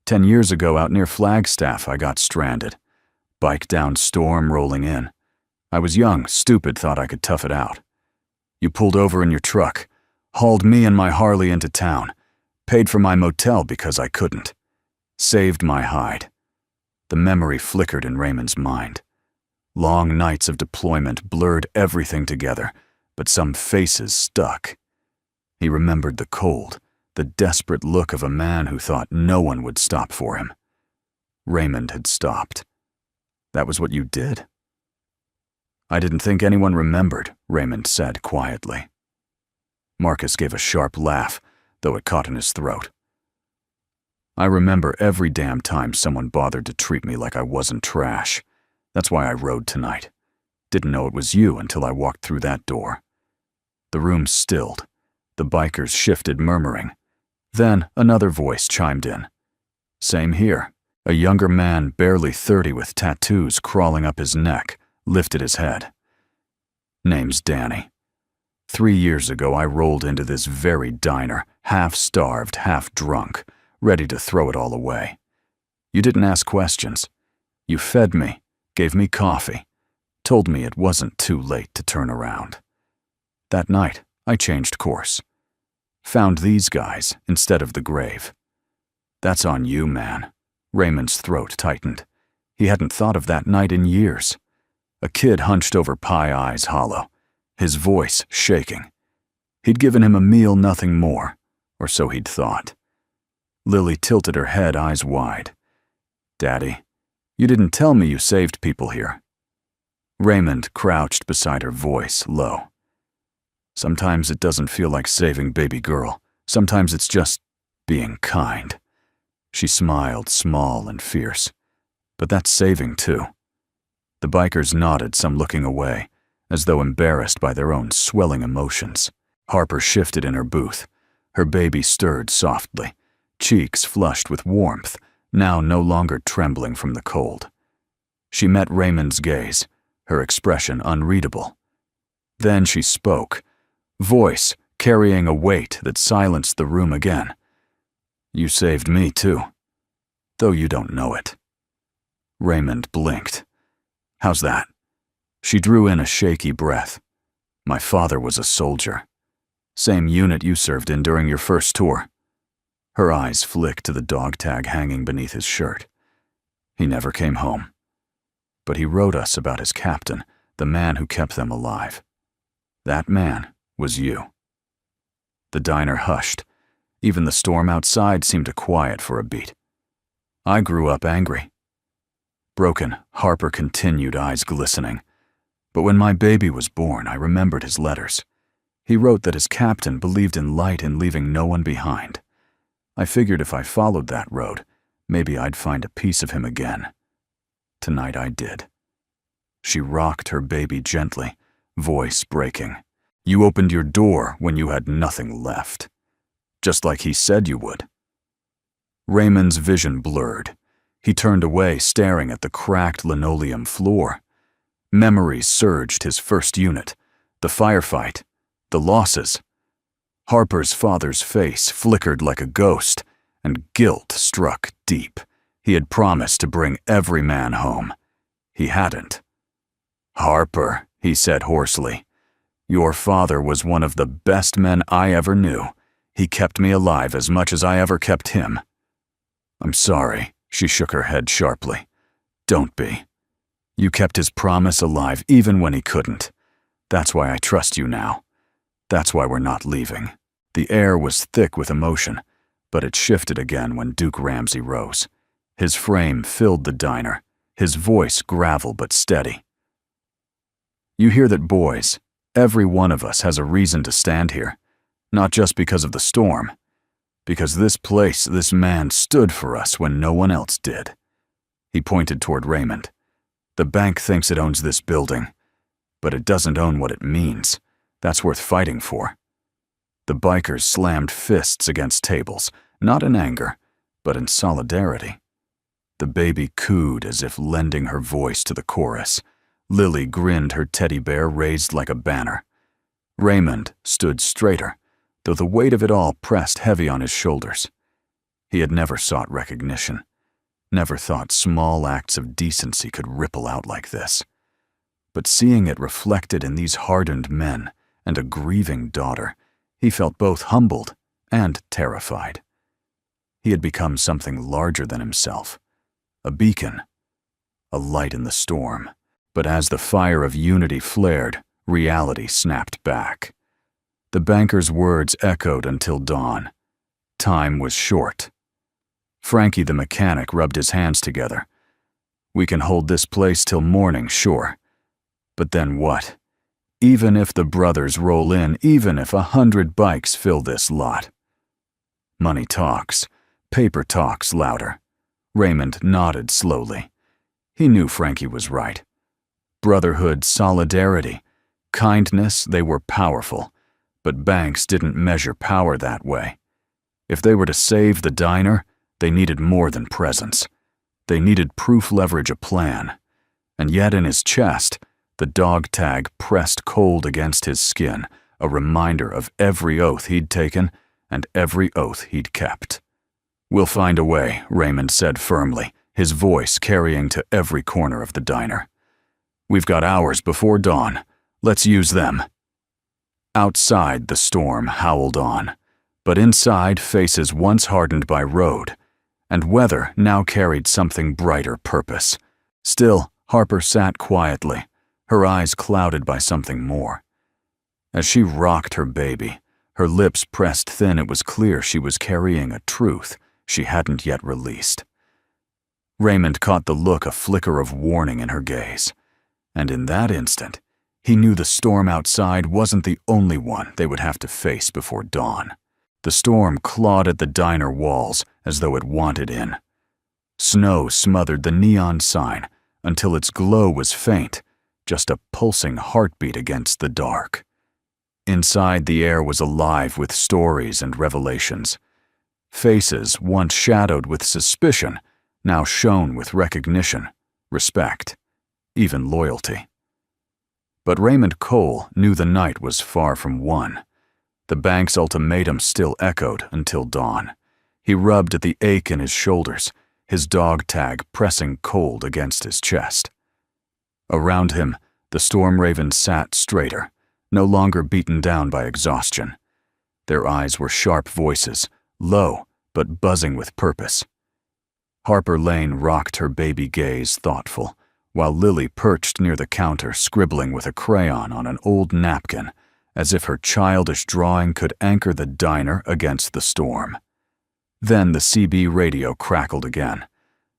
10 years ago out near Flagstaff, I got stranded. Bike down, storm rolling in. I was young, stupid, thought I could tough it out. You pulled over in your truck, hauled me and my Harley into town, paid for my motel because I couldn't. Saved my hide." The memory flickered in Raymond's mind. Long nights of deployment blurred everything together, but some faces stuck. He remembered the cold, the desperate look of a man who thought no one would stop for him. Raymond had stopped. "That was what you did?" "I didn't think anyone remembered," Raymond said quietly. Marcus gave a sharp laugh, though it caught in his throat. "I remember every damn time someone bothered to treat me like I wasn't trash. That's why I rode tonight. Didn't know it was you until I walked through that door." The room stilled. The bikers shifted, murmuring. Then another voice chimed in. "Same here." A younger man, barely 30 with tattoos crawling up his neck, lifted his head. "Name's Danny. 3 years ago, I rolled into this very diner, half-starved, half-drunk, ready to throw it all away. You didn't ask questions. You fed me, gave me coffee, told me it wasn't too late to turn around. That night, I changed course. Found these guys instead of the grave. That's on you, man. Raymond's throat tightened. He hadn't thought of that night in years. A kid hunched over Pie Eyes Hollow, his voice shaking. He'd given him a meal, nothing more, or so he'd thought. Lily tilted her head, eyes wide. Daddy, you didn't tell me you saved people here. Raymond crouched beside her, voice low. Sometimes it doesn't feel like saving baby girl. Sometimes it's just being kind. She smiled, small and fierce. But that's saving too. The bikers nodded, some looking away, as though embarrassed by their own swelling emotions. Harper shifted in her booth. Her baby stirred softly, cheeks flushed with warmth, now no longer trembling from the cold. She met Raymond's gaze, her expression unreadable. Then she spoke, voice carrying a weight that silenced the room again. You saved me too, though you don't know it. Raymond blinked. How's that? She drew in a shaky breath. My father was a soldier. Same unit you served in during your first tour. Her eyes flicked to the dog tag hanging beneath his shirt. He never came home. But he wrote us about his captain, the man who kept them alive. That man was you. The diner hushed. Even the storm outside seemed to quiet for a beat. I grew up angry. Broken, Harper continued, eyes glistening. But when my baby was born, I remembered his letters. He wrote that his captain believed in light and leaving no one behind. I figured if I followed that road, maybe I'd find a piece of him again. Tonight I did. She rocked her baby gently, voice breaking. You opened your door when you had nothing left. Just like he said you would. Raymond's vision blurred. He turned away, staring at the cracked linoleum floor. Memories surged: his first unit, the firefight, the losses. Harper's father's face flickered like a ghost, and guilt struck deep. He had promised to bring every man home. He hadn't. Harper, he said hoarsely, your father was one of the best men I ever knew. He kept me alive as much as I ever kept him. I'm sorry, she shook her head sharply. Don't be. You kept his promise alive even when he couldn't. That's why I trust you now. That's why we're not leaving. The air was thick with emotion, but it shifted again when Duke Ramsey rose. His frame filled the diner, his voice gravel but steady. You hear that, boys? Every one of us has a reason to stand here, not just because of the storm, because this place, this man stood for us when no one else did. He pointed toward Raymond. The bank thinks it owns this building, but it doesn't own what it means. That's worth fighting for. The bikers slammed fists against tables, not in anger, but in solidarity. The baby cooed as if lending her voice to the chorus. Lily grinned, her teddy bear raised like a banner. Raymond stood straighter, though the weight of it all pressed heavy on his shoulders. He had never sought recognition, never thought small acts of decency could ripple out like this. But seeing it reflected in these hardened men and a grieving daughter, he felt both humbled and terrified. He had become something larger than himself, a beacon, a light in the storm. But as the fire of unity flared, reality snapped back. The banker's words echoed until dawn. Time was short. Frankie the mechanic rubbed his hands together. We can hold this place till morning, sure. But then what? Even if the brothers roll in, even if 100 bikes fill this lot. Money talks. Paper talks louder. Raymond nodded slowly. He knew Frankie was right. Brotherhood, solidarity, kindness, they were powerful, but banks didn't measure power that way. If they were to save the diner, they needed more than presence. They needed proof, leverage, a plan. And yet in his chest, the dog tag pressed cold against his skin, a reminder of every oath he'd taken and every oath he'd kept. "We'll find a way," Raymond said firmly, his voice carrying to every corner of the diner. "We've got hours before dawn. Let's use them." Outside, the storm howled on, but inside, faces once hardened by road, and weather now carried something brighter purpose. Still, Harper sat quietly, her eyes clouded by something more. As she rocked her baby, her lips pressed thin, it was clear she was carrying a truth she hadn't yet released. Raymond caught the look, a flicker of warning in her gaze, and in that instant, he knew the storm outside wasn't the only one they would have to face before dawn. The storm clawed at the diner walls as though it wanted in. Snow smothered the neon sign until its glow was faint, just a pulsing heartbeat against the dark. Inside, the air was alive with stories and revelations. Faces once shadowed with suspicion now shone with recognition, respect, even loyalty. But Raymond Cole knew the night was far from won. The bank's ultimatum still echoed until dawn. He rubbed at the ache in his shoulders, his dog tag pressing cold against his chest. Around him, the storm ravens sat straighter, no longer beaten down by exhaustion. Their eyes were sharp voices, low but buzzing with purpose. Harper Lane rocked her baby gaze thoughtful, while Lily perched near the counter scribbling with a crayon on an old napkin, as if her childish drawing could anchor the diner against the storm. Then the CB radio crackled again.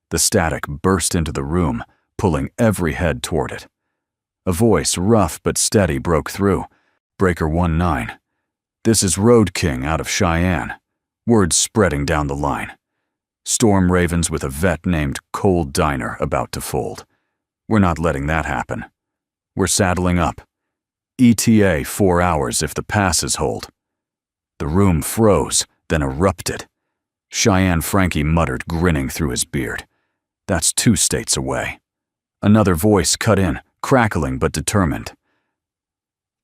The static burst into the room, pulling every head toward it. A voice, rough but steady, broke through. "Breaker 19. This is Road King out of Cheyenne." Words spreading down the line. "Storm ravens with a vet named Cold Diner about to fold. We're not letting that happen. We're saddling up. ETA 4 hours if the passes hold." The room froze, then erupted. Cheyenne Frankie muttered, grinning through his beard. "That's 2 states away." Another voice cut in, crackling but determined.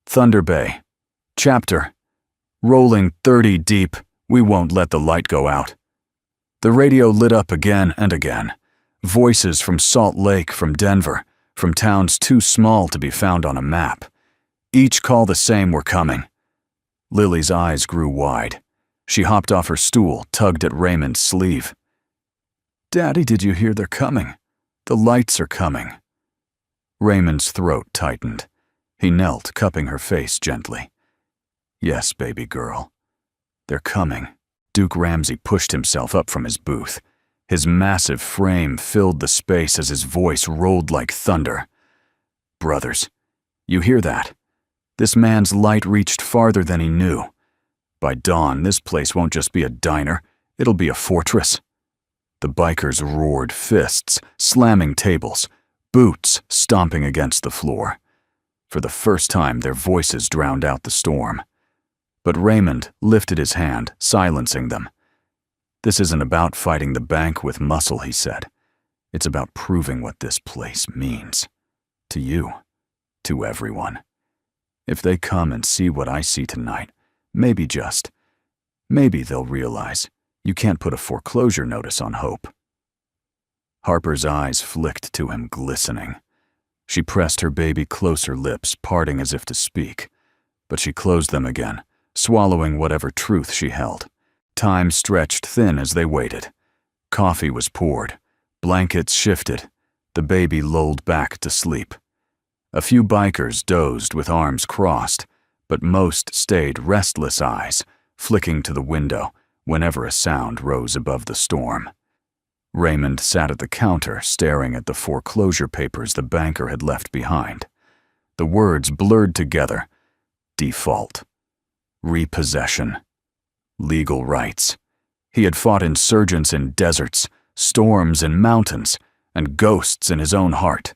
"Thunder Bay. Chapter. Rolling 30 deep. We won't let the light go out." The radio lit up again and again. Voices from Salt Lake, from Denver, from towns too small to be found on a map. Each call the same: "We're coming." Lily's eyes grew wide. She hopped off her stool, tugged at Raymond's sleeve. "Daddy, did you hear they're coming? The lights are coming." Raymond's throat tightened. He knelt, cupping her face gently. "Yes, baby girl. They're coming." Duke Ramsey pushed himself up from his booth. His massive frame filled the space as his voice rolled like thunder. "Brothers, you hear that? This man's light reached farther than he knew. By dawn, this place won't just be a diner, it'll be a fortress." The bikers roared, fists slamming tables, boots stomping against the floor. For the first time, their voices drowned out the storm. But Raymond lifted his hand, silencing them. "This isn't about fighting the bank with muscle," he said. "It's about proving what this place means. To you, to everyone. If they come and see what I see tonight, maybe they'll realize you can't put a foreclosure notice on hope." Harper's eyes flicked to him, glistening. She pressed her baby closer, lips parting as if to speak, but she closed them again, swallowing whatever truth she held. Time stretched thin as they waited. Coffee was poured, blankets shifted, the baby lulled back to sleep. A few bikers dozed with arms crossed, but most stayed restless eyes, flicking to the window whenever a sound rose above the storm. Raymond sat at the counter, staring at the foreclosure papers the banker had left behind. The words blurred together: default, repossession, legal rights. He had fought insurgents in deserts, storms in mountains, and ghosts in his own heart.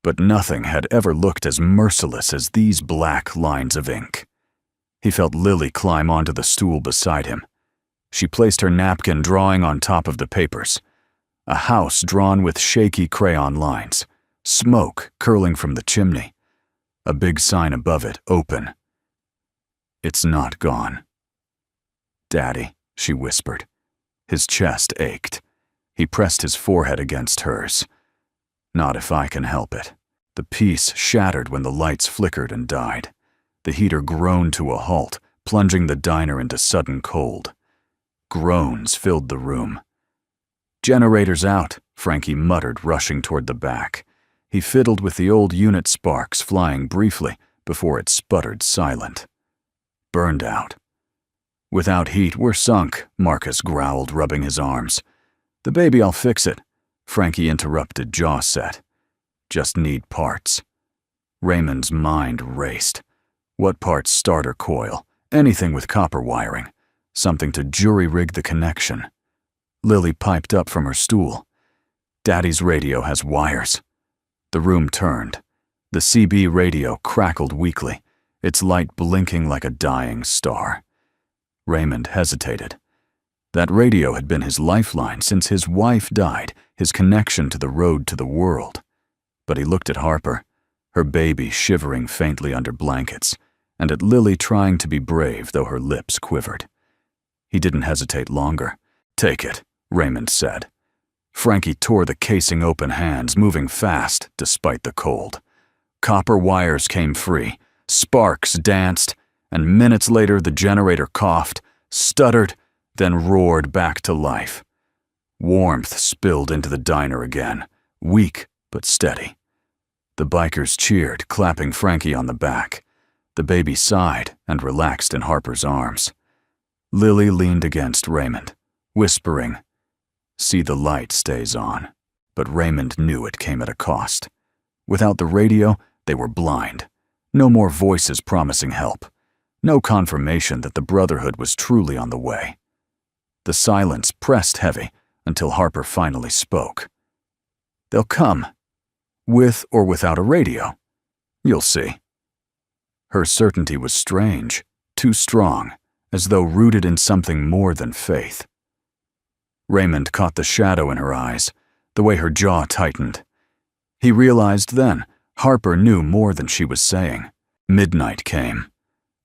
But nothing had ever looked as merciless as these black lines of ink. He felt Lily climb onto the stool beside him. She placed her napkin, drawing on top of the papers. A house drawn with shaky crayon lines, smoke curling from the chimney. A big sign above it, open. It's not gone. "Daddy," she whispered. His chest ached. He pressed his forehead against hers. "Not if I can help it." The peace shattered when the lights flickered and died. The heater groaned to a halt, plunging the diner into sudden cold. Groans filled the room. "Generator's out," Frankie muttered, rushing toward the back. He fiddled with the old unit sparks, flying briefly before it sputtered silent. "Burned out." "Without heat, we're sunk," Marcus growled, rubbing his arms. "The baby, I'll fix it," Frankie interrupted, jaw set. "Just need parts." Raymond's mind raced. What parts? Starter coil, anything with copper wiring, something to jury-rig the connection. Lily piped up from her stool. "Daddy's radio has wires." The room turned. The CB radio crackled weakly, its light blinking like a dying star. Raymond hesitated. That radio had been his lifeline since his wife died, his connection to the road to the world. But he looked at Harper, her baby shivering faintly under blankets, and at Lily trying to be brave though her lips quivered. He didn't hesitate longer. "Take it," Raymond said. Frankie tore the casing open, hands moving fast despite the cold. Copper wires came free, sparks danced, and minutes later the generator coughed, stuttered, then roared back to life. Warmth spilled into the diner again, weak but steady. The bikers cheered, clapping Frankie on the back. The baby sighed and relaxed in Harper's arms. Lily leaned against Raymond, whispering, "See, the light stays on." But Raymond knew it came at a cost. Without the radio, they were blind. No more voices promising help. No confirmation that the Brotherhood was truly on the way. The silence pressed heavy until Harper finally spoke. "They'll come. With or without a radio. You'll see." Her certainty was strange, too strong, as though rooted in something more than faith. Raymond caught the shadow in her eyes, the way her jaw tightened. He realized then Harper knew more than she was saying. Midnight came.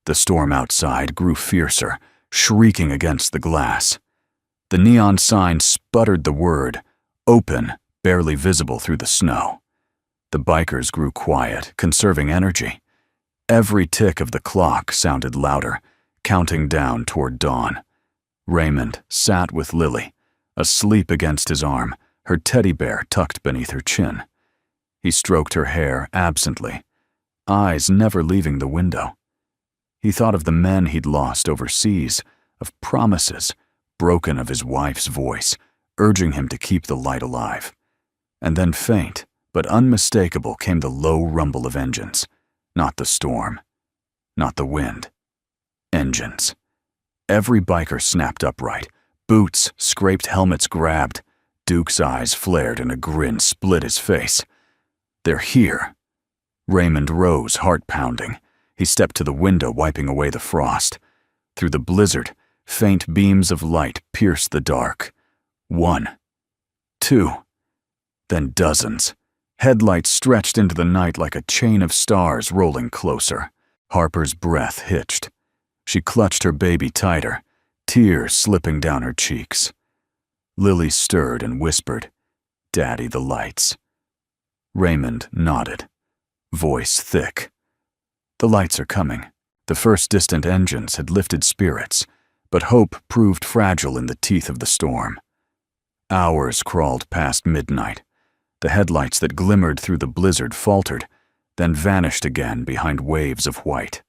The storm outside grew fiercer, shrieking against the glass. The neon sign sputtered the word, "Open," barely visible through the snow. The bikers grew quiet, conserving energy. Every tick of the clock sounded louder, counting down toward dawn. Raymond sat with Lily, asleep against his arm, her teddy bear tucked beneath her chin. He stroked her hair absently, eyes never leaving the window. He thought of the men he'd lost overseas, of promises, broken, of his wife's voice, urging him to keep the light alive. And then faint, but unmistakable, came the low rumble of engines. Not the storm, not the wind. Engines. Every biker snapped upright. Boots, scraped helmets grabbed. Duke's eyes flared and a grin split his face. "They're here." Raymond rose, heart pounding. He stepped to the window, wiping away the frost. Through the blizzard, faint beams of light pierced the dark. 1, 2, then dozens. Headlights stretched into the night like a chain of stars rolling closer. Harper's breath hitched. She clutched her baby tighter, tears slipping down her cheeks. Lily stirred and whispered, "Daddy, the lights." Raymond nodded, voice thick. "The lights are coming." The first distant engines had lifted spirits, but hope proved fragile in the teeth of the storm. Hours crawled past midnight. The headlights that glimmered through the blizzard faltered, then vanished again behind waves of white.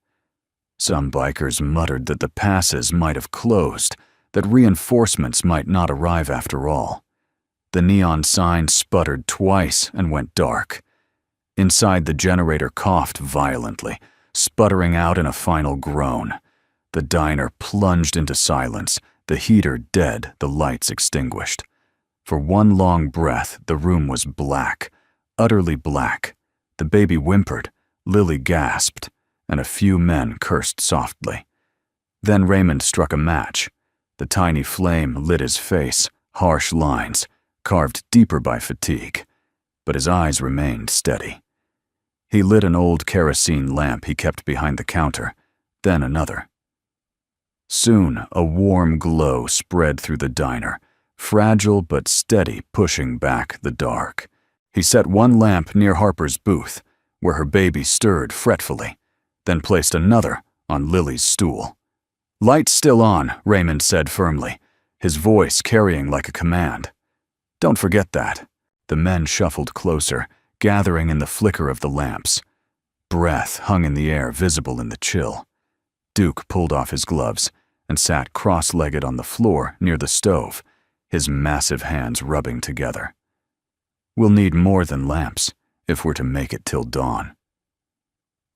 Some bikers muttered that the passes might have closed, that reinforcements might not arrive after all. The neon sign sputtered twice and went dark. Inside, the generator coughed violently, sputtering out in a final groan. The diner plunged into silence, the heater dead, the lights extinguished. For one long breath, the room was black, utterly black. The baby whimpered, Lily gasped, and a few men cursed softly. Then Raymond struck a match. The tiny flame lit his face, harsh lines, carved deeper by fatigue, but his eyes remained steady. He lit an old kerosene lamp he kept behind the counter, then another. Soon, a warm glow spread through the diner, fragile but steady, pushing back the dark. He set one lamp near Harper's booth, where her baby stirred fretfully, then placed another on Lily's stool. "Light's still on," Raymond said firmly, his voice carrying like a command. "Don't forget that." The men shuffled closer, gathering in the flicker of the lamps. Breath hung in the air, visible in the chill. Duke pulled off his gloves and sat cross-legged on the floor near the stove, his massive hands rubbing together. "We'll need more than lamps if we're to make it till dawn."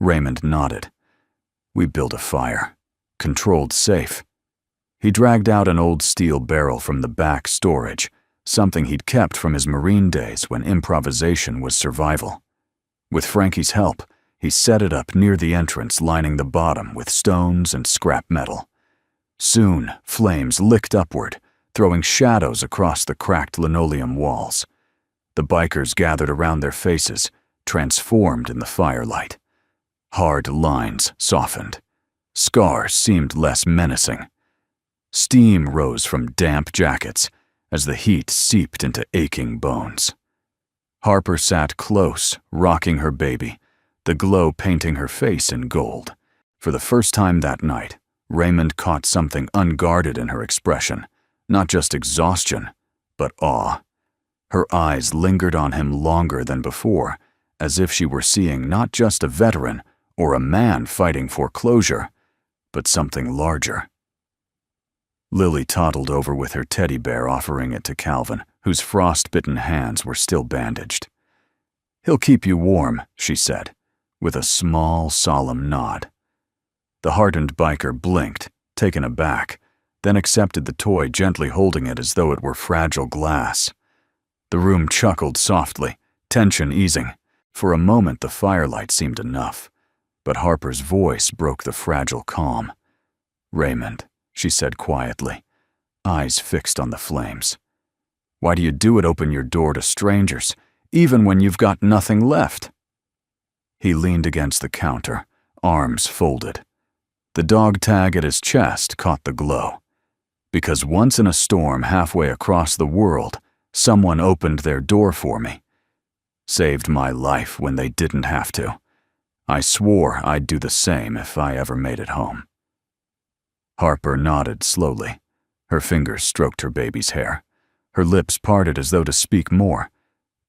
Raymond nodded. "We built a fire. Controlled safe." He dragged out an old steel barrel from the back storage, something he'd kept from his Marine days when improvisation was survival. With Frankie's help, he set it up near the entrance, lining the bottom with stones and scrap metal. Soon, flames licked upward, throwing shadows across the cracked linoleum walls. The bikers gathered around their faces, transformed in the firelight. Hard lines softened. Scars seemed less menacing. Steam rose from damp jackets as the heat seeped into aching bones. Harper sat close, rocking her baby, the glow painting her face in gold. For the first time that night, Raymond caught something unguarded in her expression, not just exhaustion, but awe. Her eyes lingered on him longer than before, as if she were seeing not just a veteran or a man fighting foreclosure, but something larger. Lily toddled over with her teddy bear, offering it to Calvin, whose frost-bitten hands were still bandaged. "He'll keep you warm," she said, with a small, solemn nod. The hardened biker blinked, taken aback, then accepted the toy, gently holding it as though it were fragile glass. The room chuckled softly, tension easing. For a moment the firelight seemed enough, but Harper's voice broke the fragile calm. "Raymond," she said quietly, eyes fixed on the flames. "Why do you do it? Open your door to strangers, even when you've got nothing left?" He leaned against the counter, arms folded. The dog tag at his chest caught the glow. "Because once in a storm halfway across the world, someone opened their door for me. Saved my life when they didn't have to. I swore I'd do the same if I ever made it home." Harper nodded slowly. Her fingers stroked her baby's hair. Her lips parted as though to speak more,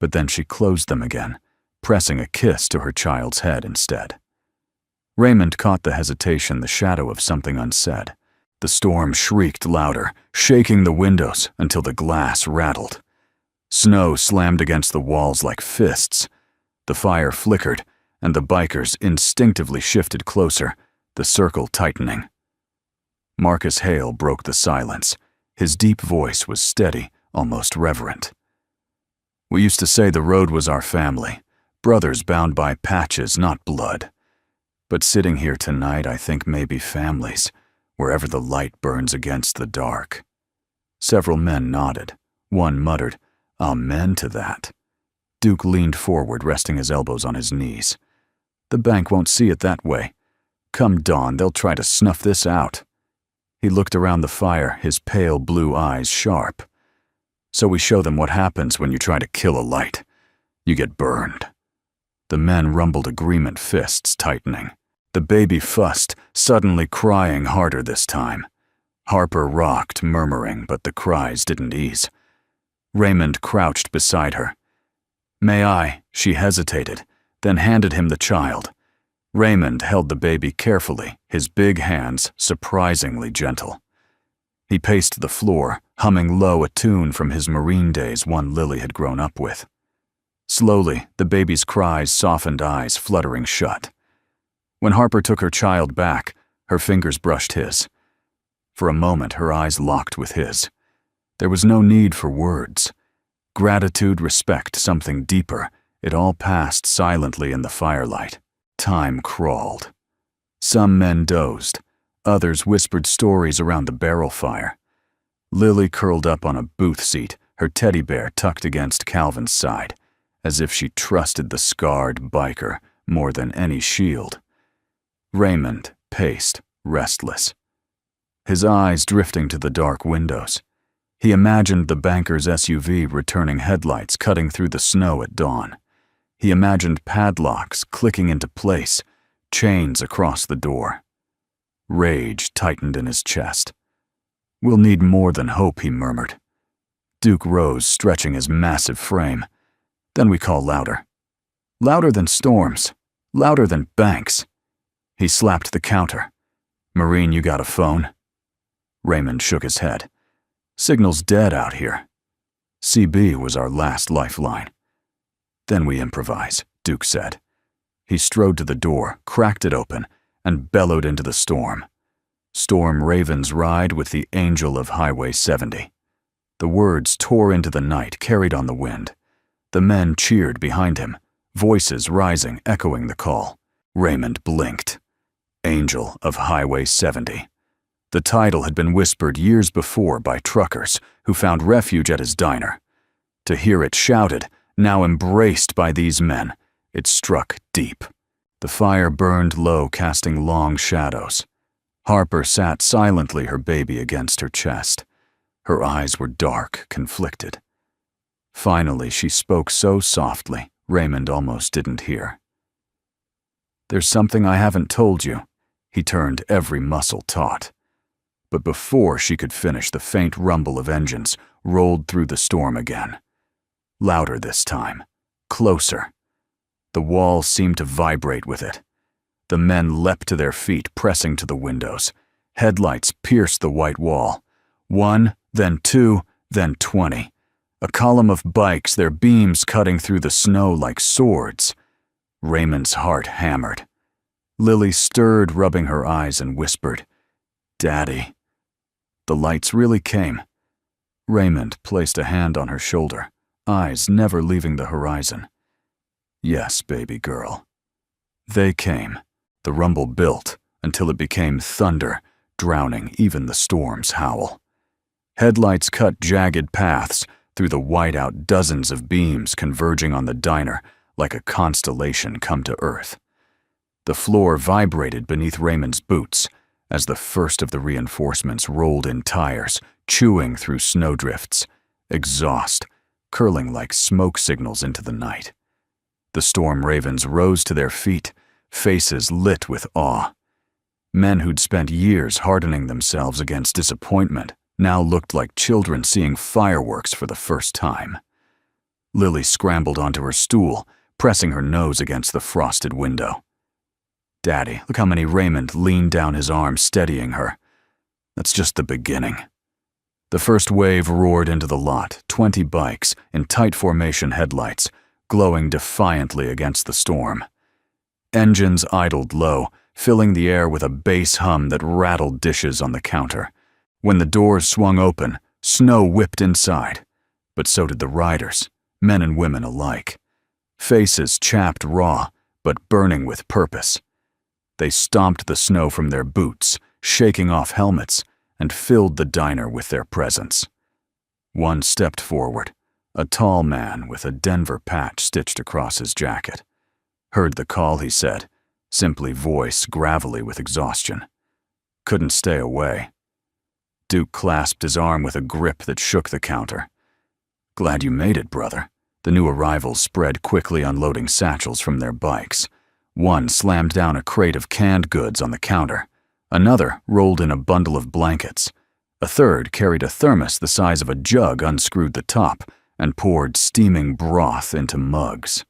but then she closed them again, pressing a kiss to her child's head instead. Raymond caught the hesitation, the shadow of something unsaid. The storm shrieked louder, shaking the windows until the glass rattled. Snow slammed against the walls like fists. The fire flickered, and the bikers instinctively shifted closer, the circle tightening. Marcus Hale broke the silence. His deep voice was steady, almost reverent. "We used to say the road was our family, brothers bound by patches, not blood. But sitting here tonight, I think maybe families, wherever the light burns against the dark." Several men nodded. One muttered, "Amen to that." Duke leaned forward, resting his elbows on his knees. "The bank won't see it that way. Come dawn, they'll try to snuff this out." He looked around the fire, his pale blue eyes sharp. "So we show them what happens when you try to kill a light. You get burned." The men rumbled agreement, fists tightening. The baby fussed, suddenly crying harder this time. Harper rocked, murmuring, but the cries didn't ease. Raymond crouched beside her. "May I?" She hesitated, then handed him the child. Raymond held the baby carefully, his big hands surprisingly gentle. He paced the floor, humming low a tune from his Marine days, one Lily had grown up with. Slowly, the baby's cries softened, eyes fluttering shut. When Harper took her child back, her fingers brushed his. For a moment, her eyes locked with his. There was no need for words. Gratitude, respect, something deeper, it all passed silently in the firelight. Time crawled. Some men dozed. Others whispered stories around the barrel fire. Lily curled up on a booth seat, her teddy bear tucked against Calvin's side, as if she trusted the scarred biker more than any shield. Raymond paced, restless. his eyes drifting to the dark windows. He imagined the banker's SUV returning headlights cutting through the snow at dawn. He imagined padlocks clicking into place, chains across the door. Rage tightened in his chest. "We'll need more than hope," he murmured. Duke rose, stretching his massive frame. "Then we call louder. Louder than storms. Louder than banks." He slapped the counter. "Marine, you got a phone?" Raymond shook his head. "Signal's dead out here. CB was our last lifeline." "Then we improvise," Duke said. He strode to the door, cracked it open, and bellowed into the storm. "Storm Raven's ride with the angel of Highway 70. The words tore into the night, carried on the wind. The men cheered behind him, voices rising, echoing the call. Raymond blinked. Angel of Highway 70. The title had been whispered years before by truckers who found refuge at his diner. To hear it shouted, now embraced by these men, it struck deep. The fire burned low, casting long shadows. Harper sat silently, her baby against her chest. Her eyes were dark, conflicted. Finally, she spoke so softly, Raymond almost didn't hear. "There's something I haven't told you." He turned, every muscle taut. But before she could finish, the faint rumble of engines rolled through the storm again. Louder this time. Closer. The walls seemed to vibrate with it. The men leapt to their feet, pressing to the windows. Headlights pierced the white wall. 1, then 2, then 20. A column of bikes, their beams cutting through the snow like swords. Raymond's heart hammered. Lily stirred, rubbing her eyes, and whispered, "Daddy." The lights really came. Raymond placed a hand on her shoulder, eyes never leaving the horizon. "Yes, baby girl." They came. The rumble built until it became thunder, drowning even the storm's howl. Headlights cut jagged paths through the whiteout, dozens of beams converging on the diner like a constellation come to earth. The floor vibrated beneath Raymond's boots as the first of the reinforcements rolled in tires, chewing through snowdrifts, exhaust curling like smoke signals into the night. The storm ravens rose to their feet, faces lit with awe. Men who'd spent years hardening themselves against disappointment now looked like children seeing fireworks for the first time. Lily scrambled onto her stool, pressing her nose against the frosted window. "Daddy, look how many." Raymond leaned down, his arm steadying her. "That's just the beginning." The first wave roared into the lot, 20 bikes in tight formation, headlights glowing defiantly against the storm. Engines idled low, filling the air with a bass hum that rattled dishes on the counter. When the doors swung open, snow whipped inside, but so did the riders, men and women alike. Faces chapped raw, but burning with purpose. They stomped the snow from their boots, shaking off helmets, and filled the diner with their presence. One stepped forward, a tall man with a Denver patch stitched across his jacket. "Heard the call," he said, simply, voice gravelly with exhaustion. "Couldn't stay away." Duke clasped his arm with a grip that shook the counter. "Glad you made it, brother." The new arrivals spread quickly, unloading satchels from their bikes. One slammed down a crate of canned goods on the counter. Another rolled in a bundle of blankets. A third carried a thermos the size of a jug, unscrewed the top, and poured steaming broth into mugs.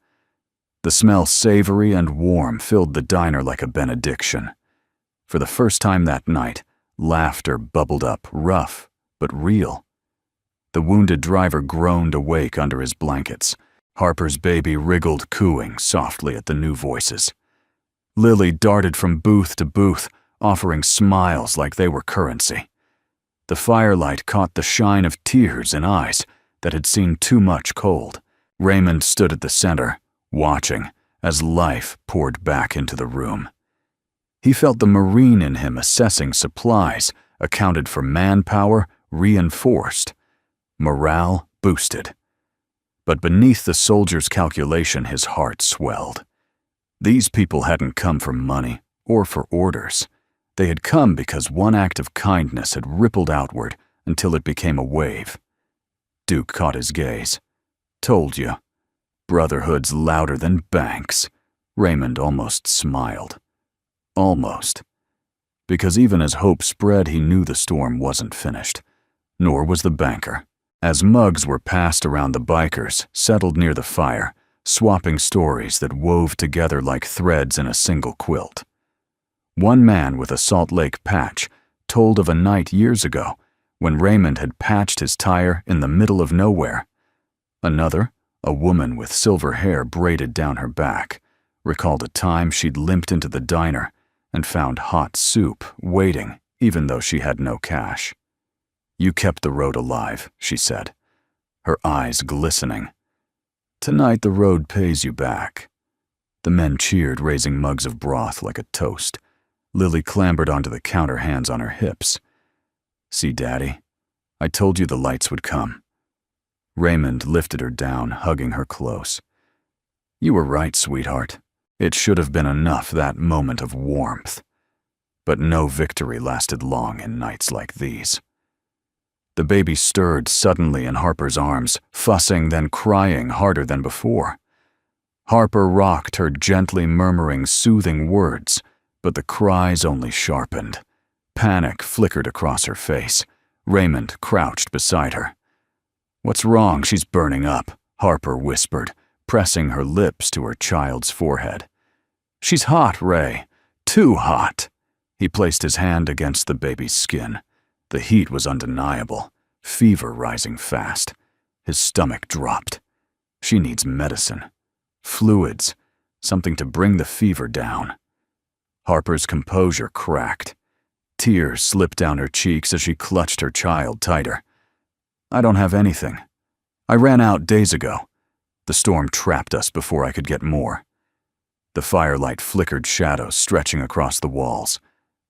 The smell, savory and warm, filled the diner like a benediction. For the first time that night, laughter bubbled up, rough but real. The wounded driver groaned awake under his blankets. Harper's baby wriggled, cooing softly at the new voices. Lily darted from booth to booth, offering smiles like they were currency. The firelight caught the shine of tears in eyes that had seen too much cold. Raymond stood at the center, watching as life poured back into the room. He felt the Marine in him assessing supplies, accounted for manpower, reinforced. Morale boosted. But beneath the soldier's calculation, his heart swelled. These people hadn't come for money or for orders. They had come because one act of kindness had rippled outward until it became a wave. Duke caught his gaze. Told you. Brotherhood's louder than banks. Raymond almost smiled. Almost. Because even as hope spread, he knew the storm wasn't finished. Nor was the banker. As mugs were passed around, the bikers settled near the fire, swapping stories that wove together like threads in a single quilt. One man with a Salt Lake patch told of a night years ago when Raymond had patched his tire in the middle of nowhere. Another, a woman with silver hair braided down her back, recalled a time she'd limped into the diner and found hot soup waiting even though she had no cash. "You kept the road alive," she said, her eyes glistening. "Tonight the road pays you back." The men cheered, raising mugs of broth like a toast. Lily clambered onto the counter, hands on her hips. "See, Daddy, I told you the lights would come." Raymond lifted her down, hugging her close. "You were right, sweetheart. It should have been enough, that moment of warmth. But no victory lasted long in nights like these." The baby stirred suddenly in Harper's arms, fussing, then crying harder than before. Harper rocked her, gently murmuring soothing words, but the cries only sharpened. Panic flickered across her face. Raymond crouched beside her. "What's wrong? She's burning up," Harper whispered, pressing her lips to her child's forehead. "She's hot, Ray. Too hot." He placed his hand against the baby's skin. The heat was undeniable, fever rising fast. His stomach dropped. She needs medicine. Fluids, something to bring the fever down. Harper's composure cracked. Tears slipped down her cheeks as she clutched her child tighter. "I don't have anything. I ran out days ago. The storm trapped us before I could get more." The firelight flickered shadows stretching across the walls.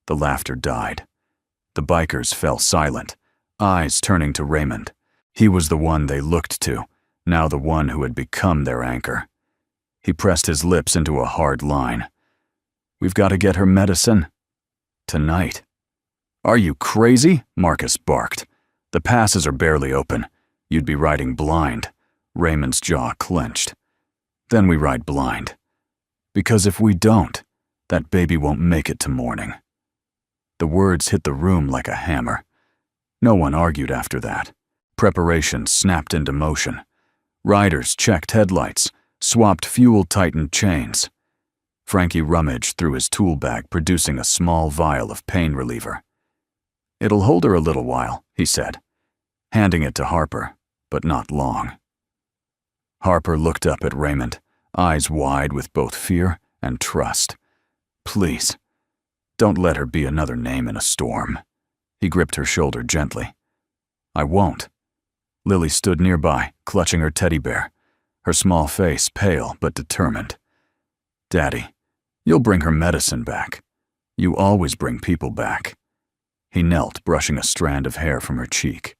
The laughter died. The bikers fell silent, eyes turning to Raymond. He was the one they looked to, now the one who had become their anchor. He pressed his lips into a hard line. "We've got to get her medicine. Tonight." "Are you crazy?" Marcus barked. "The passes are barely open. You'd be riding blind." Raymond's jaw clenched. "Then we ride blind. Because if we don't, that baby won't make it to morning." The words hit the room like a hammer. No one argued after that. Preparations snapped into motion. Riders checked headlights, swapped fuel-tightened chains. Frankie rummaged through his tool bag, producing a small vial of pain reliever. "It'll hold her a little while," he said, handing it to Harper, but not long. Harper looked up at Raymond, eyes wide with both fear and trust. "Please, don't let her be another name in a storm." He gripped her shoulder gently. "I won't." Lily stood nearby, clutching her teddy bear, her small face pale but determined. "Daddy, you'll bring her medicine back. You always bring people back." He knelt, brushing a strand of hair from her cheek.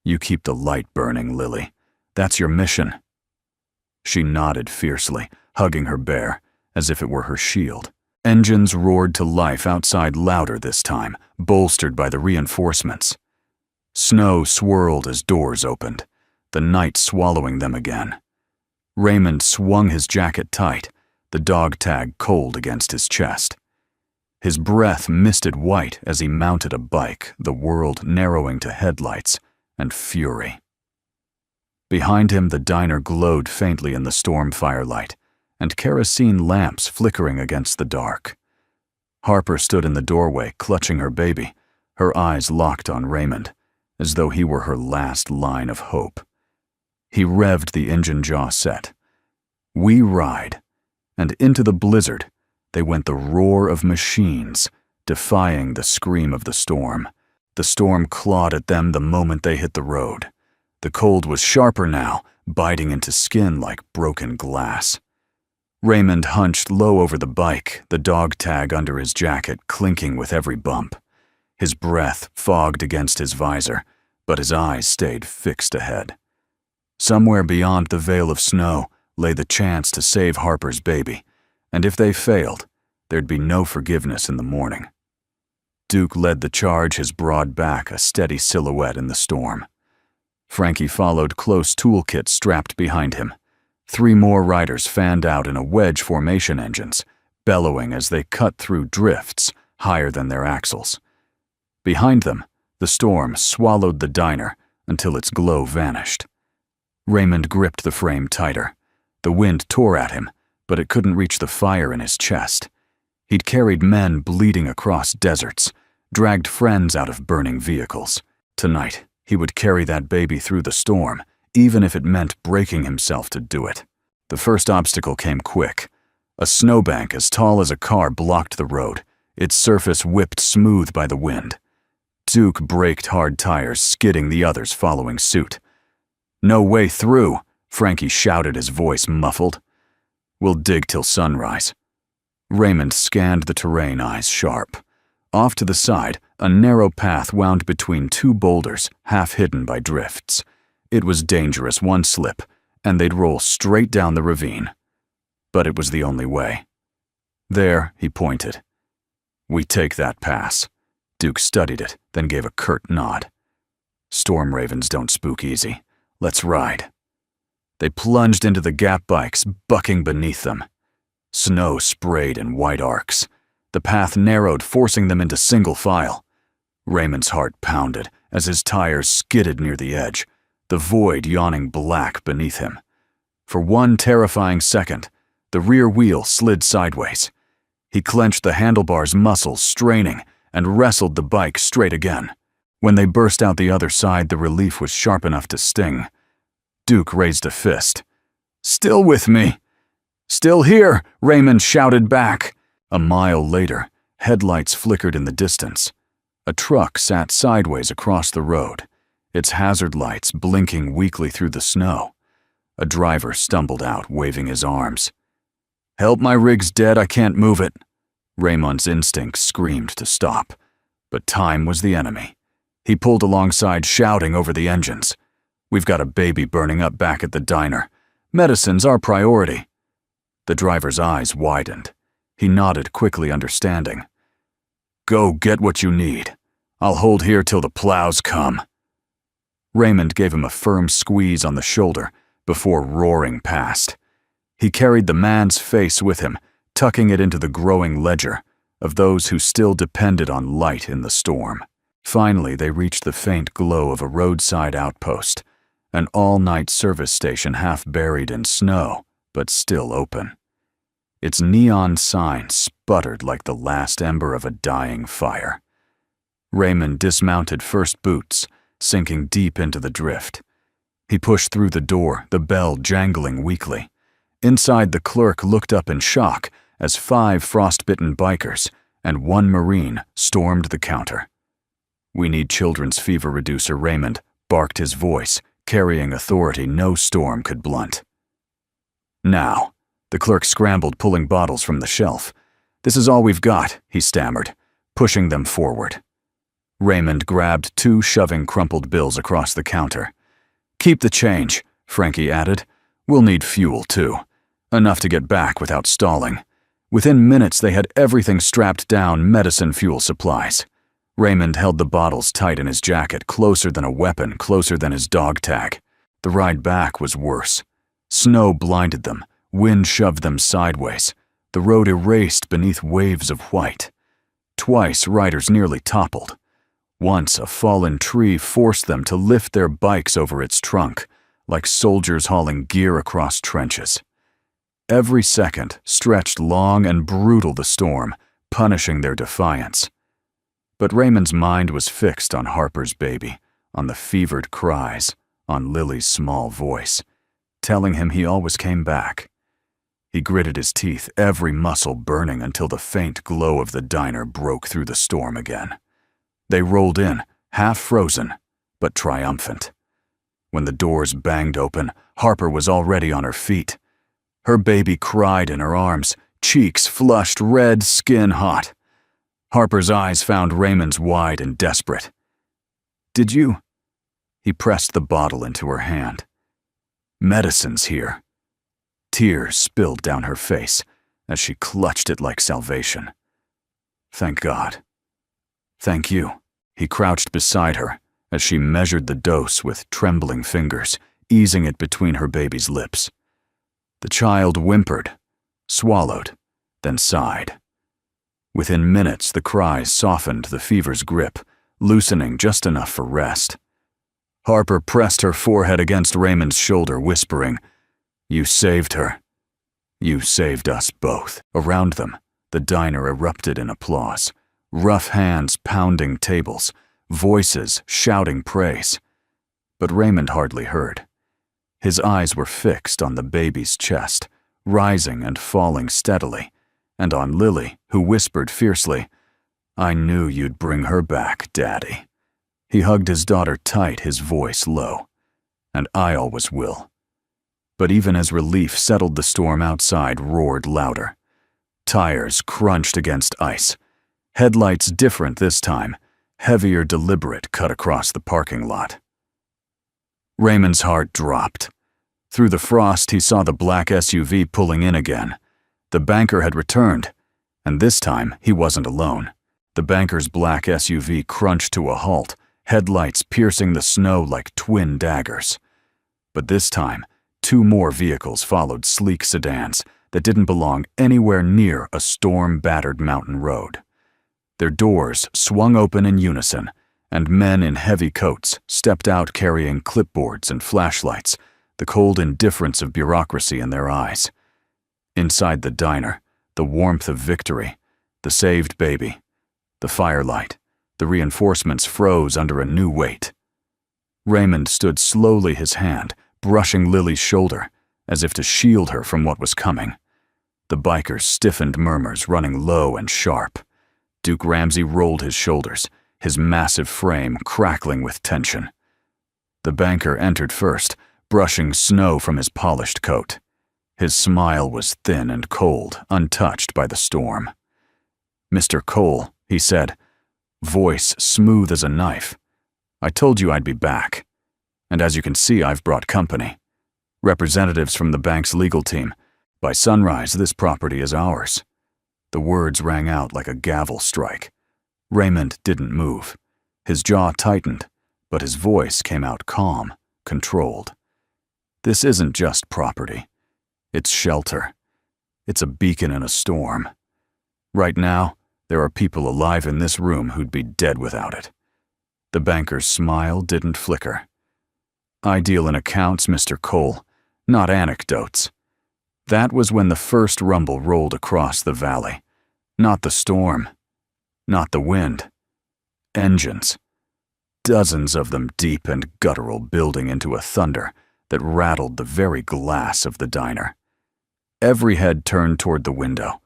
"You keep the light burning, Lily. That's your mission." She nodded fiercely, hugging her bear, as if it were her shield. Engines roared to life outside, louder this time, bolstered by the reinforcements. Snow swirled as doors opened, the night swallowing them again. Raymond swung his jacket tight, the dog tag cold against his chest. His breath misted white as he mounted a bike, the world narrowing to headlights and fury. Behind him, the diner glowed faintly in the storm firelight, and kerosene lamps flickering against the dark. Harper stood in the doorway, clutching her baby, her eyes locked on Raymond, as though he were her last line of hope. He revved the engine jaw set. We ride, and into the blizzard they went, the roar of machines, defying the scream of the storm. The storm clawed at them the moment they hit the road. The cold was sharper now, biting into skin like broken glass. Raymond hunched low over the bike, the dog tag under his jacket clinking with every bump. His breath fogged against his visor, but his eyes stayed fixed ahead. Somewhere beyond the veil of snow lay the chance to save Harper's baby, and if they failed, there'd be no forgiveness in the morning. Duke led the charge, his broad back a steady silhouette in the storm. Frankie followed, close toolkit strapped behind him. 3 more riders fanned out in a wedge formation, engines bellowing as they cut through drifts higher than their axles. Behind them, the storm swallowed the diner until its glow vanished. Raymond gripped the frame tighter. The wind tore at him, but it couldn't reach the fire in his chest. He'd carried men bleeding across deserts, dragged friends out of burning vehicles. Tonight, he would carry that baby through the storm, even if it meant breaking himself to do it. The first obstacle came quick. A snowbank as tall as a car blocked the road, its surface whipped smooth by the wind. Duke braked hard tires, skidding, the others following suit. "No way through," Frankie shouted, his voice muffled. "We'll dig till sunrise." Raymond scanned the terrain, eyes sharp. Off to the side, a narrow path wound between 2 boulders, half hidden by drifts. It was dangerous, one slip, and they'd roll straight down the ravine. But it was the only way. "There," he pointed. "We take that pass." Duke studied it, then gave a curt nod. "Storm ravens don't spook easy. Let's ride." They plunged into the gap bikes, bucking beneath them. Snow sprayed in white arcs. The path narrowed, forcing them into single file. Raymond's heart pounded as his tires skidded near the edge, the void yawning black beneath him. For one terrifying second, the rear wheel slid sideways. He clenched the handlebars, muscles straining, and wrestled the bike straight again. When they burst out the other side, the relief was sharp enough to sting. Duke raised a fist. "Still with me?" "Still here," Raymond shouted back. A mile later, headlights flickered in the distance. A truck sat sideways across the road, its hazard lights blinking weakly through the snow. A driver stumbled out, waving his arms. "Help, my rig's dead, I can't move it." Raymond's instinct screamed to stop, but time was the enemy. He pulled alongside, shouting over the engines. "We've got a baby burning up back at the diner. Medicine's our priority." The driver's eyes widened. He nodded quickly, understanding. "Go get what you need. I'll hold here till the plows come." Raymond gave him a firm squeeze on the shoulder before roaring past. He carried the man's face with him, tucking it into the growing ledger of those who still depended on light in the storm. Finally, they reached the faint glow of a roadside outpost, an all-night service station half buried in snow, but still open. Its neon sign sputtered like the last ember of a dying fire. Raymond dismounted, first boots, sinking deep into the drift. He pushed through the door, the bell jangling weakly. Inside, the clerk looked up in shock as 5 frostbitten bikers and 1 Marine stormed the counter. "We need children's fever reducer," Raymond barked, his voice carrying authority no storm could blunt. "Now." The clerk scrambled, pulling bottles from the shelf. "This is all we've got," he stammered, pushing them forward. Raymond grabbed 2, shoving crumpled bills across the counter. "Keep the change," Frankie added. "We'll need fuel, too. Enough to get back without stalling." Within minutes, they had everything strapped down, medicine, fuel supplies. Raymond held the bottles tight in his jacket, closer than a weapon, closer than his dog tag. The ride back was worse. Snow blinded them. Wind shoved them sideways. The road erased beneath waves of white. Twice, riders nearly toppled. Once, a fallen tree forced them to lift their bikes over its trunk, like soldiers hauling gear across trenches. Every second stretched long and brutal, the storm, punishing their defiance. But Raymond's mind was fixed on Harper's baby, on the fevered cries, on Lily's small voice, telling him he always came back. He gritted his teeth, every muscle burning, until the faint glow of the diner broke through the storm again. They rolled in, half frozen, but triumphant. When the doors banged open, Harper was already on her feet. Her baby cried in her arms, cheeks flushed red, skin hot. Harper's eyes found Raymond's wide and desperate. "Did you?" He pressed the bottle into her hand. "Medicine's here." Tears spilled down her face as she clutched it like salvation. "Thank God. "Thank you." He crouched beside her as she measured the dose with trembling fingers, easing it between her baby's lips. The child whimpered, swallowed, then sighed. Within minutes, the cries softened the fever's grip, loosening just enough for rest. Harper pressed her forehead against Raymond's shoulder, whispering, "You saved her. You saved us both." Around them, the diner erupted in applause, rough hands pounding tables, voices shouting praise. But Raymond hardly heard. His eyes were fixed on the baby's chest, rising and falling steadily, and on Lily, who whispered fiercely, "I knew you'd bring her back, Daddy." He hugged his daughter tight, his voice low. "And I always will." But even as relief settled, the storm outside roared louder. Tires crunched against ice. Headlights different this time, heavier, deliberate, cut across the parking lot. Raymond's heart dropped. Through the frost, he saw the black SUV pulling in again. The banker had returned, and this time he wasn't alone. The banker's black SUV crunched to a halt, headlights piercing the snow like twin daggers. But this time, 2 more vehicles followed, sleek sedans that didn't belong anywhere near a storm-battered mountain road. Their doors swung open in unison, and men in heavy coats stepped out carrying clipboards and flashlights, the cold indifference of bureaucracy in their eyes. Inside the diner, the warmth of victory, the saved baby, the firelight, the reinforcements froze under a new weight. Raymond stood slowly, his hand brushing Lily's shoulder, as if to shield her from what was coming. The biker's stiffened murmurs running low and sharp. Duke Ramsey rolled his shoulders, his massive frame crackling with tension. The banker entered first, brushing snow from his polished coat. His smile was thin and cold, untouched by the storm. "Mr. Cole," he said, voice smooth as a knife, "I told you I'd be back. And as you can see, I've brought company. Representatives from the bank's legal team. By sunrise, this property is ours." The words rang out like a gavel strike. Raymond didn't move. His jaw tightened, but his voice came out calm, controlled. "This isn't just property. It's shelter. It's a beacon in a storm. Right now, there are people alive in this room who'd be dead without it." The banker's smile didn't flicker. "I deal in accounts, Mr. Cole, not anecdotes." That was when the first rumble rolled across the valley. Not the storm, not the wind. Engines. Dozens of them, deep and guttural, building into a thunder that rattled the very glass of the diner. Every head turned toward the window.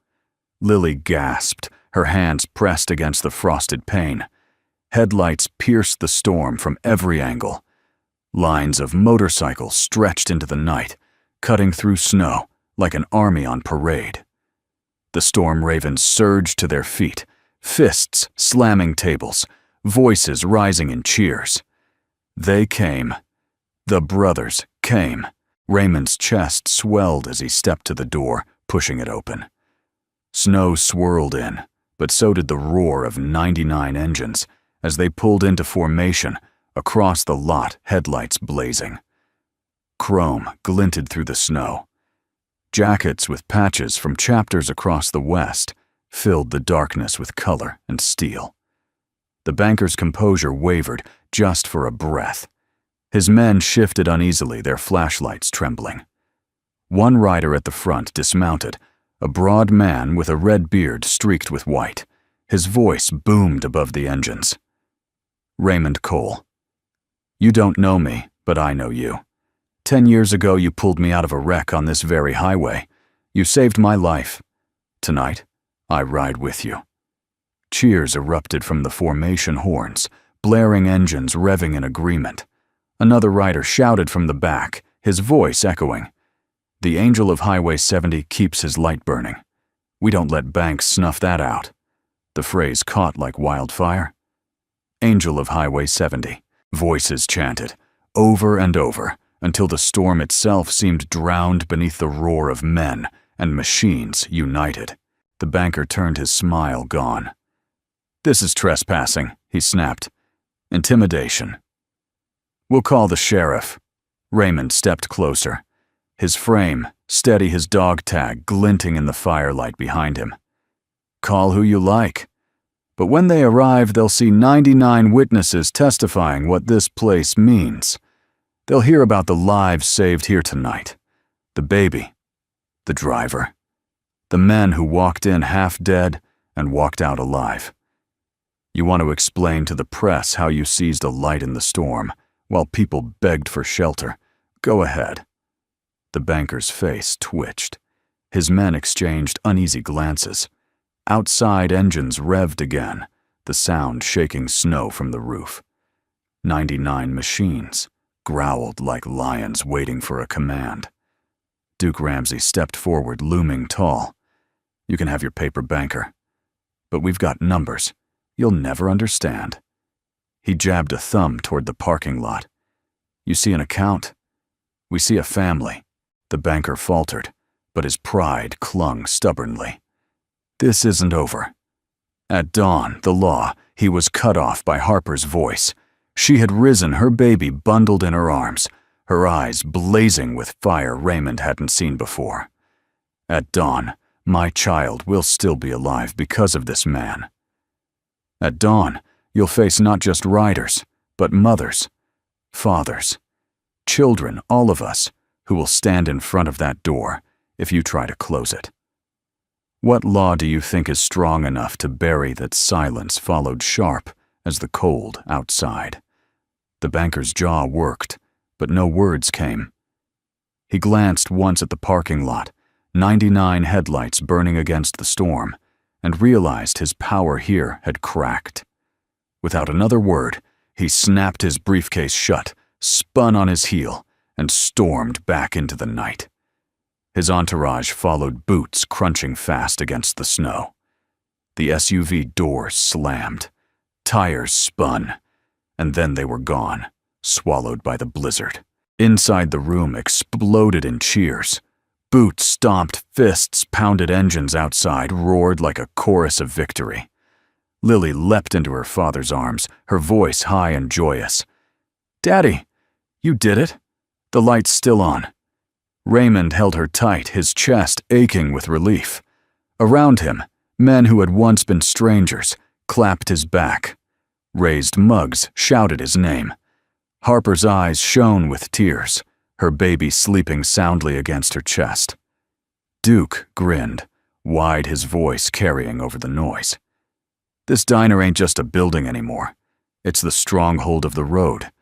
Lily gasped, her hands pressed against the frosted pane. Headlights pierced the storm from every angle. Lines of motorcycles stretched into the night, cutting through snow like an army on parade. The storm ravens surged to their feet, fists slamming tables, voices rising in cheers. They came. The brothers came. Raymond's chest swelled as he stepped to the door, pushing it open. Snow swirled in, but so did the roar of 99 engines as they pulled into formation across the lot, headlights blazing. Chrome glinted through the snow. Jackets with patches from chapters across the West filled the darkness with color and steel. The banker's composure wavered just for a breath. His men shifted uneasily, their flashlights trembling. One rider at the front dismounted, a broad man with a red beard streaked with white. His voice boomed above the engines. "Raymond Cole. You don't know me, but I know you. 10 years ago, you pulled me out of a wreck on this very highway. You saved my life. Tonight, I ride with you." Cheers erupted from the formation horns, blaring engines revving in agreement. Another rider shouted from the back, his voice echoing. "The angel of Highway 70 keeps his light burning. We don't let banks snuff that out." The phrase caught like wildfire. "Angel of Highway 70. Voices chanted, over and over, until the storm itself seemed drowned beneath the roar of men and machines united. The banker turned, his smile gone. "This is trespassing," he snapped. "Intimidation." "We'll call the sheriff." Raymond stepped closer, his frame steady, his dog tag glinting in the firelight behind him. "Call who you like. But when they arrive, they'll see 99 witnesses testifying what this place means. They'll hear about the lives saved here tonight. The baby, the driver, the men who walked in half dead and walked out alive. You want to explain to the press how you seized a light in the storm while people begged for shelter. Go ahead." The banker's face twitched. His men exchanged uneasy glances. Outside, engines revved again, the sound shaking snow from the roof. 99 machines growled like lions waiting for a command. Duke Ramsey stepped forward, looming tall. "You can have your paper, banker. But we've got numbers. You'll never understand." He jabbed a thumb toward the parking lot. "You see an account? We see a family." The banker faltered, but his pride clung stubbornly. "This isn't over." At dawn, the law, he was cut off by Harper's voice. She had risen, her baby bundled in her arms, her eyes blazing with fire Raymond hadn't seen before. "At dawn, my child will still be alive because of this man." "At dawn, you'll face not just riders, but mothers, fathers, children, all of us, who will stand in front of that door if you try to close it." What law do you think is strong enough to bury that silence followed sharp as the cold outside? The banker's jaw worked, but no words came. He glanced once at the parking lot, 99 headlights burning against the storm, and realized his power here had cracked. Without another word, he snapped his briefcase shut, spun on his heel, and stormed back into the night. His entourage followed, boots crunching fast against the snow. The SUV doors slammed, tires spun, and then they were gone, swallowed by the blizzard. Inside, the room exploded in cheers. Boots stomped, fists pounded, engines outside roared like a chorus of victory. Lily leapt into her father's arms, her voice high and joyous. "Daddy, you did it. The light's still on." Raymond held her tight, his chest aching with relief. Around him, men who had once been strangers clapped his back. Raised mugs shouted his name. Harper's eyes shone with tears, her baby sleeping soundly against her chest. Duke grinned, wide, his voice carrying over the noise. "This diner ain't just a building anymore. It's the stronghold of the road.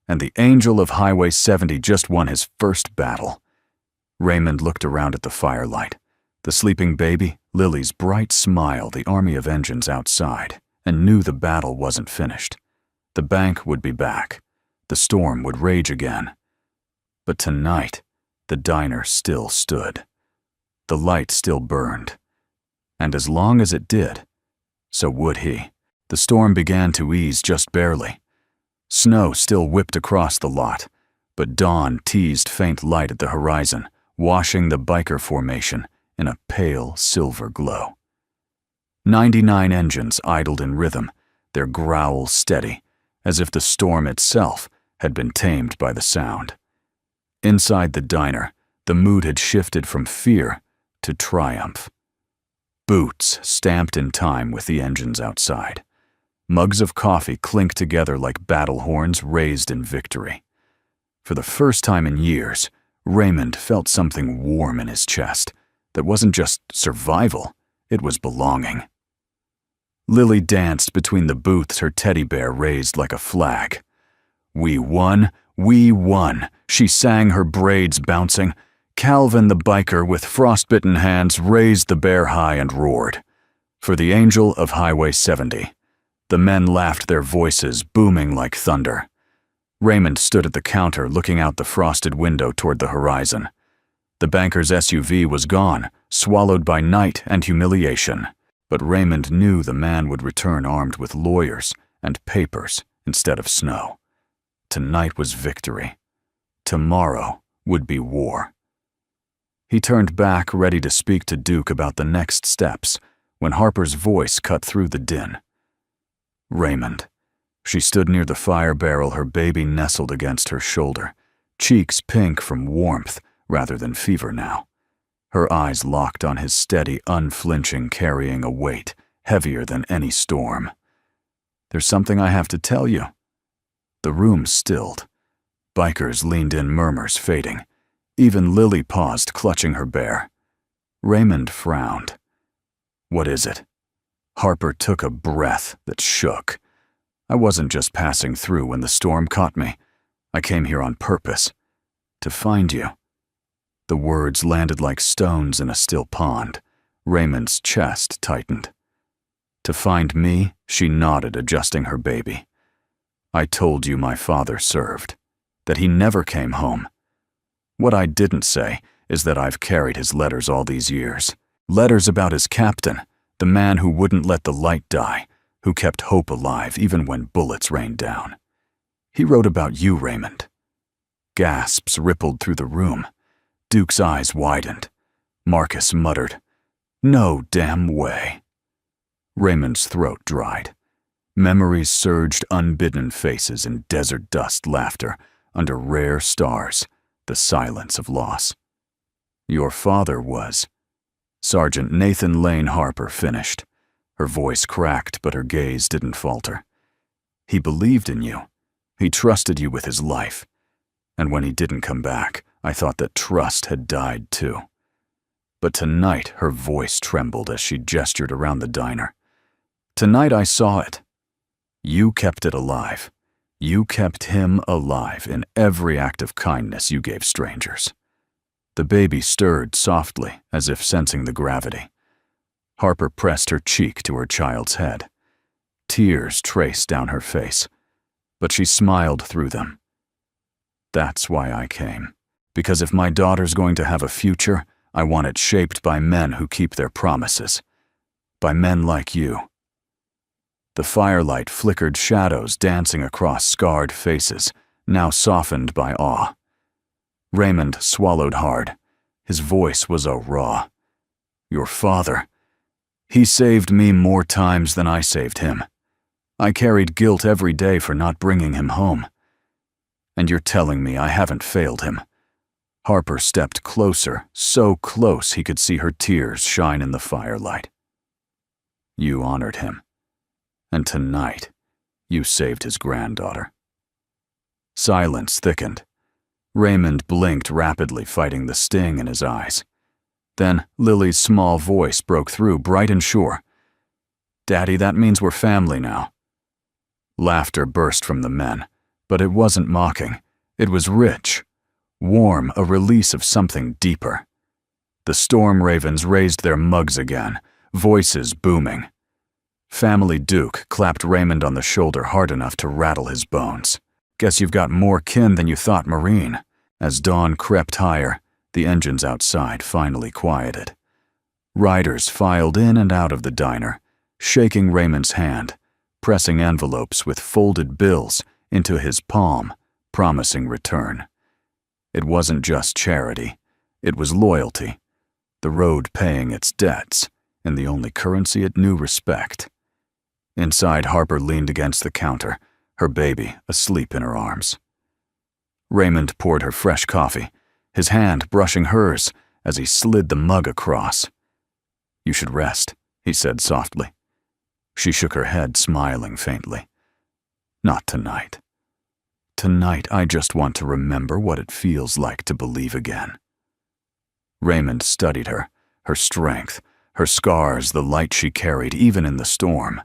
And the angel of Highway 70 just won his first battle." Raymond looked around at the firelight, the sleeping baby, Lily's bright smile, the army of engines outside, and knew the battle wasn't finished. The bank would be back. The storm would rage again. But tonight, the diner still stood. The light still burned. And as long as it did, so would he. The storm began to ease just barely. Snow still whipped across the lot, but dawn teased faint light at the horizon, washing the biker formation in a pale silver glow. 99 engines idled in rhythm, their growl steady, as if the storm itself had been tamed by the sound. Inside the diner, the mood had shifted from fear to triumph. Boots stamped in time with the engines outside. Mugs of coffee clinked together like battle horns raised in victory. For the first time in years, Raymond felt something warm in his chest that wasn't just survival, it was belonging. Lily danced between the booths, her teddy bear raised like a flag. "We won, we won," she sang, her braids bouncing. Calvin the biker, with frostbitten hands, raised the bear high and roared. "For the angel of Highway 70. The men laughed, their voices booming like thunder. Raymond stood at the counter, looking out the frosted window toward the horizon. The banker's SUV was gone, swallowed by night and humiliation. But Raymond knew the man would return armed with lawyers and papers instead of snow. Tonight was victory. Tomorrow would be war. He turned back, ready to speak to Duke about the next steps, when Harper's voice cut through the din. Raymond. She stood near the fire barrel, her baby nestled against her shoulder, cheeks pink from warmth rather than fever now. Her eyes locked on his steady, unflinching, carrying a weight heavier than any storm. "There's something I have to tell you." The room stilled. Bikers leaned in, murmurs fading. Even Lily paused, clutching her bear. Raymond frowned. "What is it?" Harper took a breath that shook. "I wasn't just passing through when the storm caught me. I came here on purpose. To find you." The words landed like stones in a still pond. Raymond's chest tightened. "To find me?" She nodded, adjusting her baby. "I told you my father served, that he never came home. What I didn't say is that I've carried his letters all these years. Letters about his captain, the man who wouldn't let the light die, who kept hope alive even when bullets rained down. He wrote about you, Raymond." Gasps rippled through the room. Duke's eyes widened. Marcus muttered, "No damn way." Raymond's throat dried. Memories surged, unbidden faces in desert dust laughter under rare stars, the silence of loss. "Your father was..." Sergeant Nathan Lane Harper finished. Her voice cracked, but her gaze didn't falter. "He believed in you. He trusted you with his life. And when he didn't come back, I thought that trust had died too." But tonight her voice trembled as she gestured around the diner. "Tonight I saw it. You kept it alive. You kept him alive in every act of kindness you gave strangers." The baby stirred softly, as if sensing the gravity. Harper pressed her cheek to her child's head. Tears traced down her face, but she smiled through them. "That's why I came. Because if my daughter's going to have a future, I want it shaped by men who keep their promises. By men like you." The firelight flickered shadows dancing across scarred faces, now softened by awe. Raymond swallowed hard. His voice was a raw. "Your father. He saved me more times than I saved him. I carried guilt every day for not bringing him home. And you're telling me I haven't failed him." Harper stepped closer, so close he could see her tears shine in the firelight. "You honored him. And tonight, you saved his granddaughter." Silence thickened. Raymond blinked rapidly, fighting the sting in his eyes. Then Lily's small voice broke through, bright and sure. "Daddy, that means we're family now." Laughter burst from the men, but it wasn't mocking. It was rich, warm, a release of something deeper. The storm ravens raised their mugs again, voices booming. Family Duke clapped Raymond on the shoulder hard enough to rattle his bones. "Guess you've got more kin than you thought, Marine." As dawn crept higher, the engines outside finally quieted. Riders filed in and out of the diner, shaking Raymond's hand, pressing envelopes with folded bills into his palm, promising return. It wasn't just charity, it was loyalty, the road paying its debts, in the only currency it knew: respect. Inside, Harper leaned against the counter, her baby asleep in her arms. Raymond poured her fresh coffee, his hand brushing hers as he slid the mug across. "You should rest," he said softly. She shook her head, smiling faintly. "Not tonight. Tonight, I just want to remember what it feels like to believe again." Raymond studied her, her strength, her scars, the light she carried even in the storm.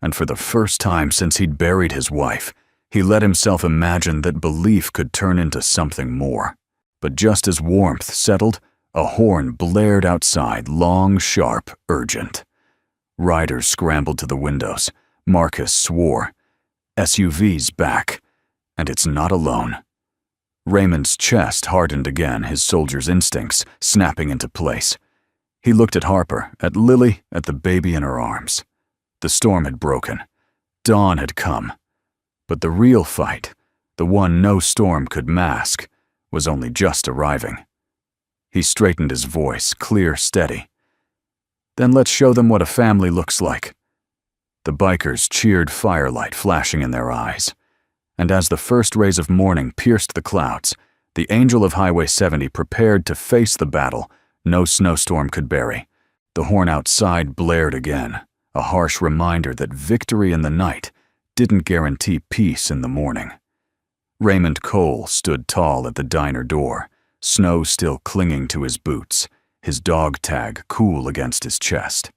And for the first time since he'd buried his wife, he let himself imagine that belief could turn into something more. But just as warmth settled, a horn blared outside, long, sharp, urgent. Riders scrambled to the windows. Marcus swore. "SUV's back, and it's not alone." Raymond's chest hardened again, his soldier's instincts snapping into place. He looked at Harper, at Lily, at the baby in her arms. The storm had broken. Dawn had come. But the real fight, the one no storm could mask, was only just arriving. He straightened his voice, clear, steady. "Then let's show them what a family looks like." The bikers cheered, firelight flashing in their eyes. And as the first rays of morning pierced the clouds, the angel of Highway 70 prepared to face the battle no snowstorm could bury. The horn outside blared again, a harsh reminder that victory in the night didn't guarantee peace in the morning. Raymond Cole stood tall at the diner door, snow still clinging to his boots, his dog tag cool against his chest.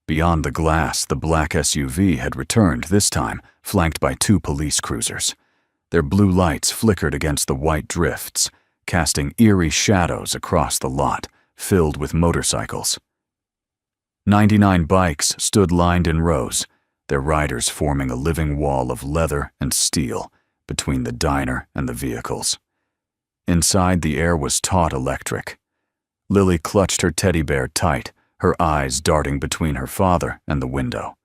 Beyond the glass, the black SUV had returned, this time flanked by 2 police cruisers. Their blue lights flickered against the white drifts, casting eerie shadows across the lot, filled with motorcycles. 99 bikes stood lined in rows, their riders forming a living wall of leather and steel between the diner and the vehicles. Inside, the air was taut electric. Lily clutched her teddy bear tight, her eyes darting between her father and the window.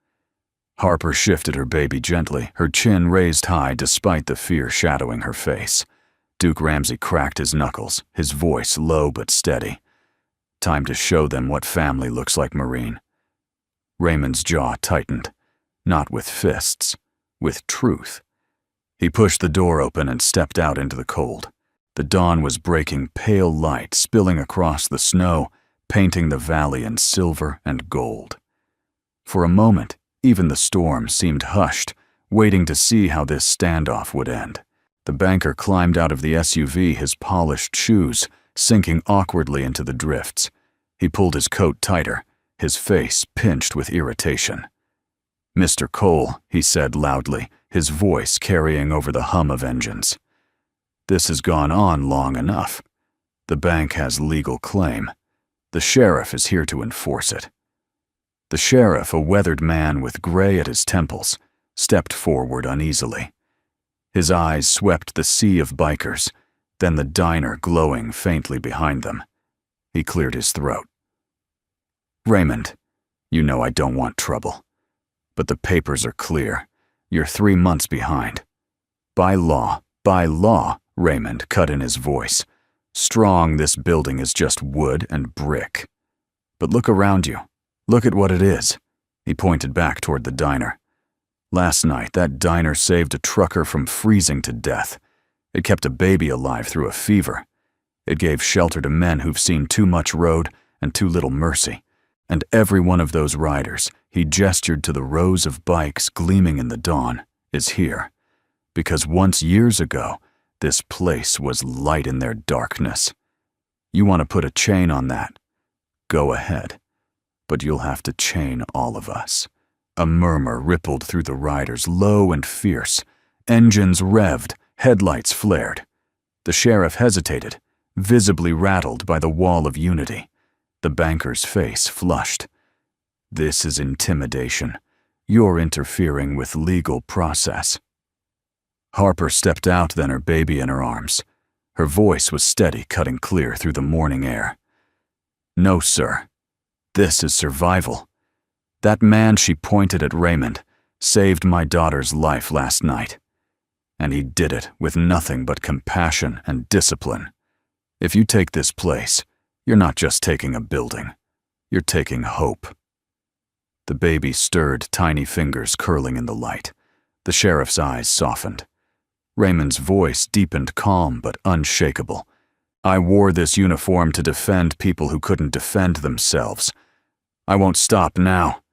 Harper shifted her baby gently, her chin raised high despite the fear shadowing her face. Duke Ramsey cracked his knuckles, his voice low but steady. Time to show them what family looks like, Marine. Raymond's jaw tightened, not with fists, with truth. He pushed the door open and stepped out into the cold. The dawn was breaking, pale light spilling across the snow, painting the valley in silver and gold. For a moment, even the storm seemed hushed, waiting to see how this standoff would end. The banker climbed out of the SUV, his polished shoes sinking awkwardly into the drifts. He pulled his coat tighter, his face pinched with irritation. "Mr. Cole," he said loudly, his voice carrying over the hum of engines. "This has gone on long enough. The bank has legal claim. The sheriff is here to enforce it." The sheriff, a weathered man with gray at his temples, stepped forward uneasily. His eyes swept the sea of bikers, then the diner glowing faintly behind them. He cleared his throat. "Raymond, you know I don't want trouble. But the papers are clear. You're 3 months behind. By law, Raymond cut in his voice. Strong, this building is just wood and brick. But look around you. Look at what it is." He pointed back toward the diner. "Last night, that diner saved a trucker from freezing to death. It kept a baby alive through a fever. It gave shelter to men who've seen too much road and too little mercy. And every one of those riders," he gestured to the rows of bikes gleaming in the dawn, "is here. Because once years ago, this place was light in their darkness. You want to put a chain on that? Go ahead. But you'll have to chain all of us." A murmur rippled through the riders, low and fierce. Engines revved, headlights flared. The sheriff hesitated, visibly rattled by the wall of unity. The banker's face flushed. "This is intimidation. You're interfering with legal process." Harper stepped out, then her baby in her arms. Her voice was steady, cutting clear through the morning air. "No, sir. This is survival. That man," she pointed at Raymond, "saved my daughter's life last night. And he did it with nothing but compassion and discipline. If you take this place, you're not just taking a building. You're taking hope." The baby stirred, tiny fingers curling in the light. The sheriff's eyes softened. Raymond's voice deepened, calm but unshakable. "I wore this uniform to defend people who couldn't defend themselves. I won't stop now.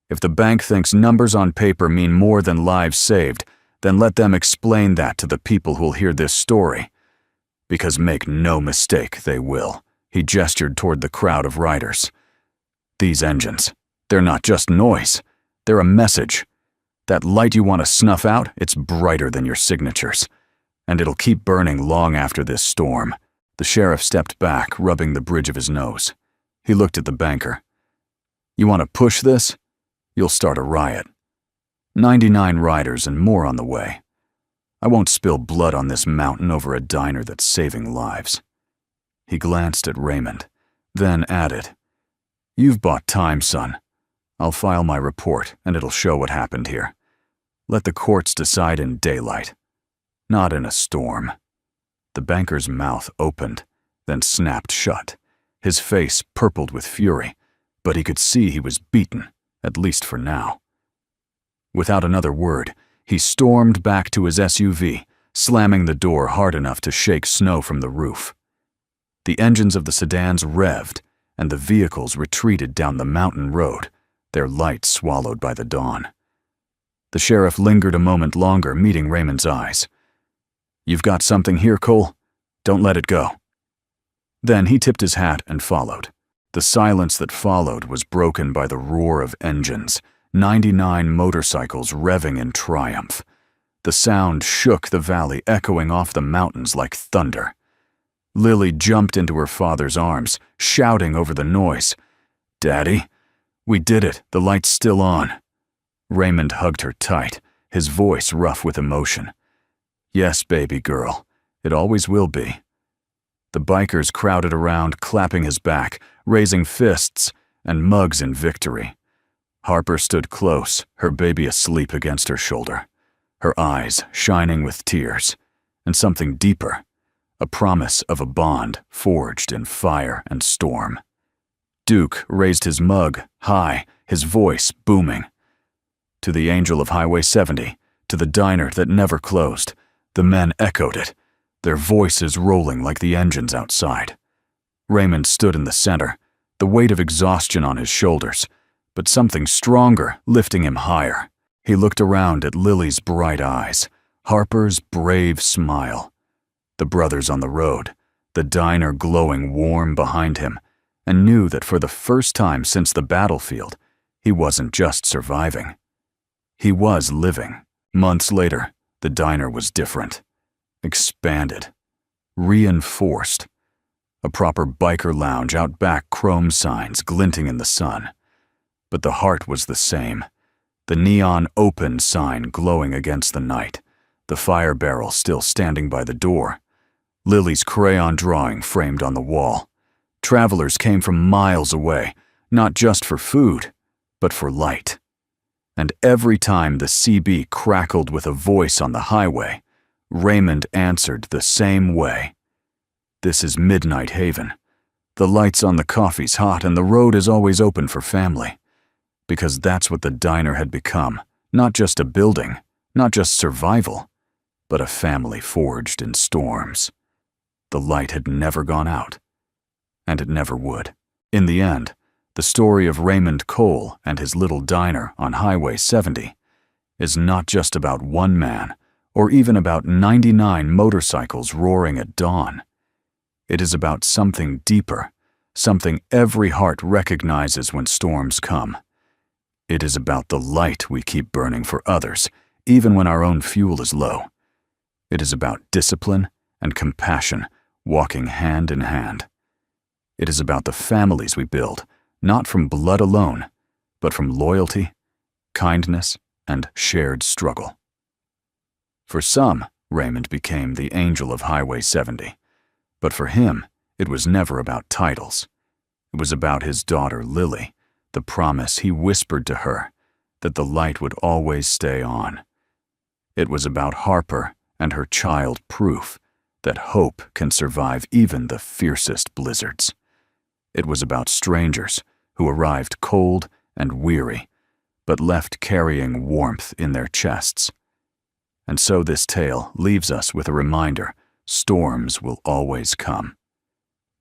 If the bank thinks numbers on paper mean more than lives saved, then let them explain that to the people who'll hear this story. Because make no mistake, they will." He gestured toward the crowd of riders. "These engines, they're not just noise. They're a message. That light you want to snuff out, it's brighter than your signatures. And it'll keep burning long after this storm." The sheriff stepped back, rubbing the bridge of his nose. He looked at the banker. "You want to push this? You'll start a riot. 99 riders and more on the way. I won't spill blood on this mountain over a diner that's saving lives." He glanced at Raymond, then added, "You've bought time, son. I'll file my report, and it'll show what happened here. Let the courts decide in daylight, not in a storm." The banker's mouth opened, then snapped shut. His face purpled with fury, but he could see he was beaten, at least for now. Without another word, he stormed back to his SUV, slamming the door hard enough to shake snow from the roof. The engines of the sedans revved, and the vehicles retreated down the mountain road, their lights swallowed by the dawn. The sheriff lingered a moment longer, meeting Raymond's eyes. "You've got something here, Cole? Don't let it go." Then he tipped his hat and followed. The silence that followed was broken by the roar of engines, 99 motorcycles revving in triumph. The sound shook the valley, echoing off the mountains like thunder. Lily jumped into her father's arms, shouting over the noise. "Daddy, we did it. The light's still on." Raymond hugged her tight, his voice rough with emotion. "Yes, baby girl. It always will be." The bikers crowded around, clapping his back, raising fists and mugs in victory. Harper stood close, her baby asleep against her shoulder, her eyes shining with tears, and something deeper, a promise of a bond forged in fire and storm. Duke raised his mug high, his voice booming. To the angel of Highway 70, to the diner that never closed, the men echoed it, their voices rolling like the engines outside. Raymond stood in the center, the weight of exhaustion on his shoulders, but something stronger lifting him higher. He looked around at Lily's bright eyes, Harper's brave smile, the brothers on the road, the diner glowing warm behind him, and knew that for the first time since the battlefield, he wasn't just surviving. He was living. Months later, the diner was different. Expanded. Reinforced. A proper biker lounge, out back chrome signs glinting in the sun. But the heart was the same. The neon open sign glowing against the night. The fire barrel still standing by the door. Lily's crayon drawing framed on the wall. Travelers came from miles away, not just for food, but for light. And every time the CB crackled with a voice on the highway, Raymond answered the same way. This is Midnight Haven. The lights on the coffee's hot and the road is always open for family. Because that's what the diner had become, not just a building, not just survival, but a family forged in storms. The light had never gone out, and it never would. In the end, the story of Raymond Cole and his little diner on Highway 70 is not just about one man, or even about 99 motorcycles roaring at dawn. It is about something deeper, something every heart recognizes when storms come. It is about the light we keep burning for others, even when our own fuel is low. It is about discipline and compassion walking hand in hand. It is about the families we build, not from blood alone, but from loyalty, kindness, and shared struggle. For some, Raymond became the angel of Highway 70, but for him, it was never about titles. It was about his daughter Lily, the promise he whispered to her that the light would always stay on. It was about Harper and her child proof that hope can survive even the fiercest blizzards. It was about strangers who arrived cold and weary, but left carrying warmth in their chests. And so this tale leaves us with a reminder: storms will always come.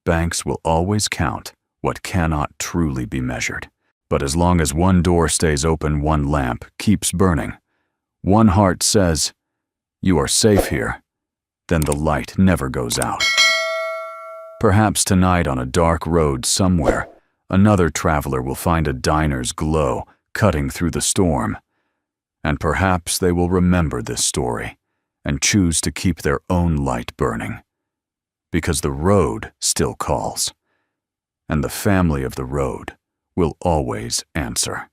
Banks will always count what cannot truly be measured. But as long as one door stays open, one lamp keeps burning, one heart says, "You are safe here," then the light never goes out. Perhaps tonight on a dark road somewhere, another traveler will find a diner's glow cutting through the storm. And perhaps they will remember this story and choose to keep their own light burning. Because the road still calls, and the family of the road will always answer.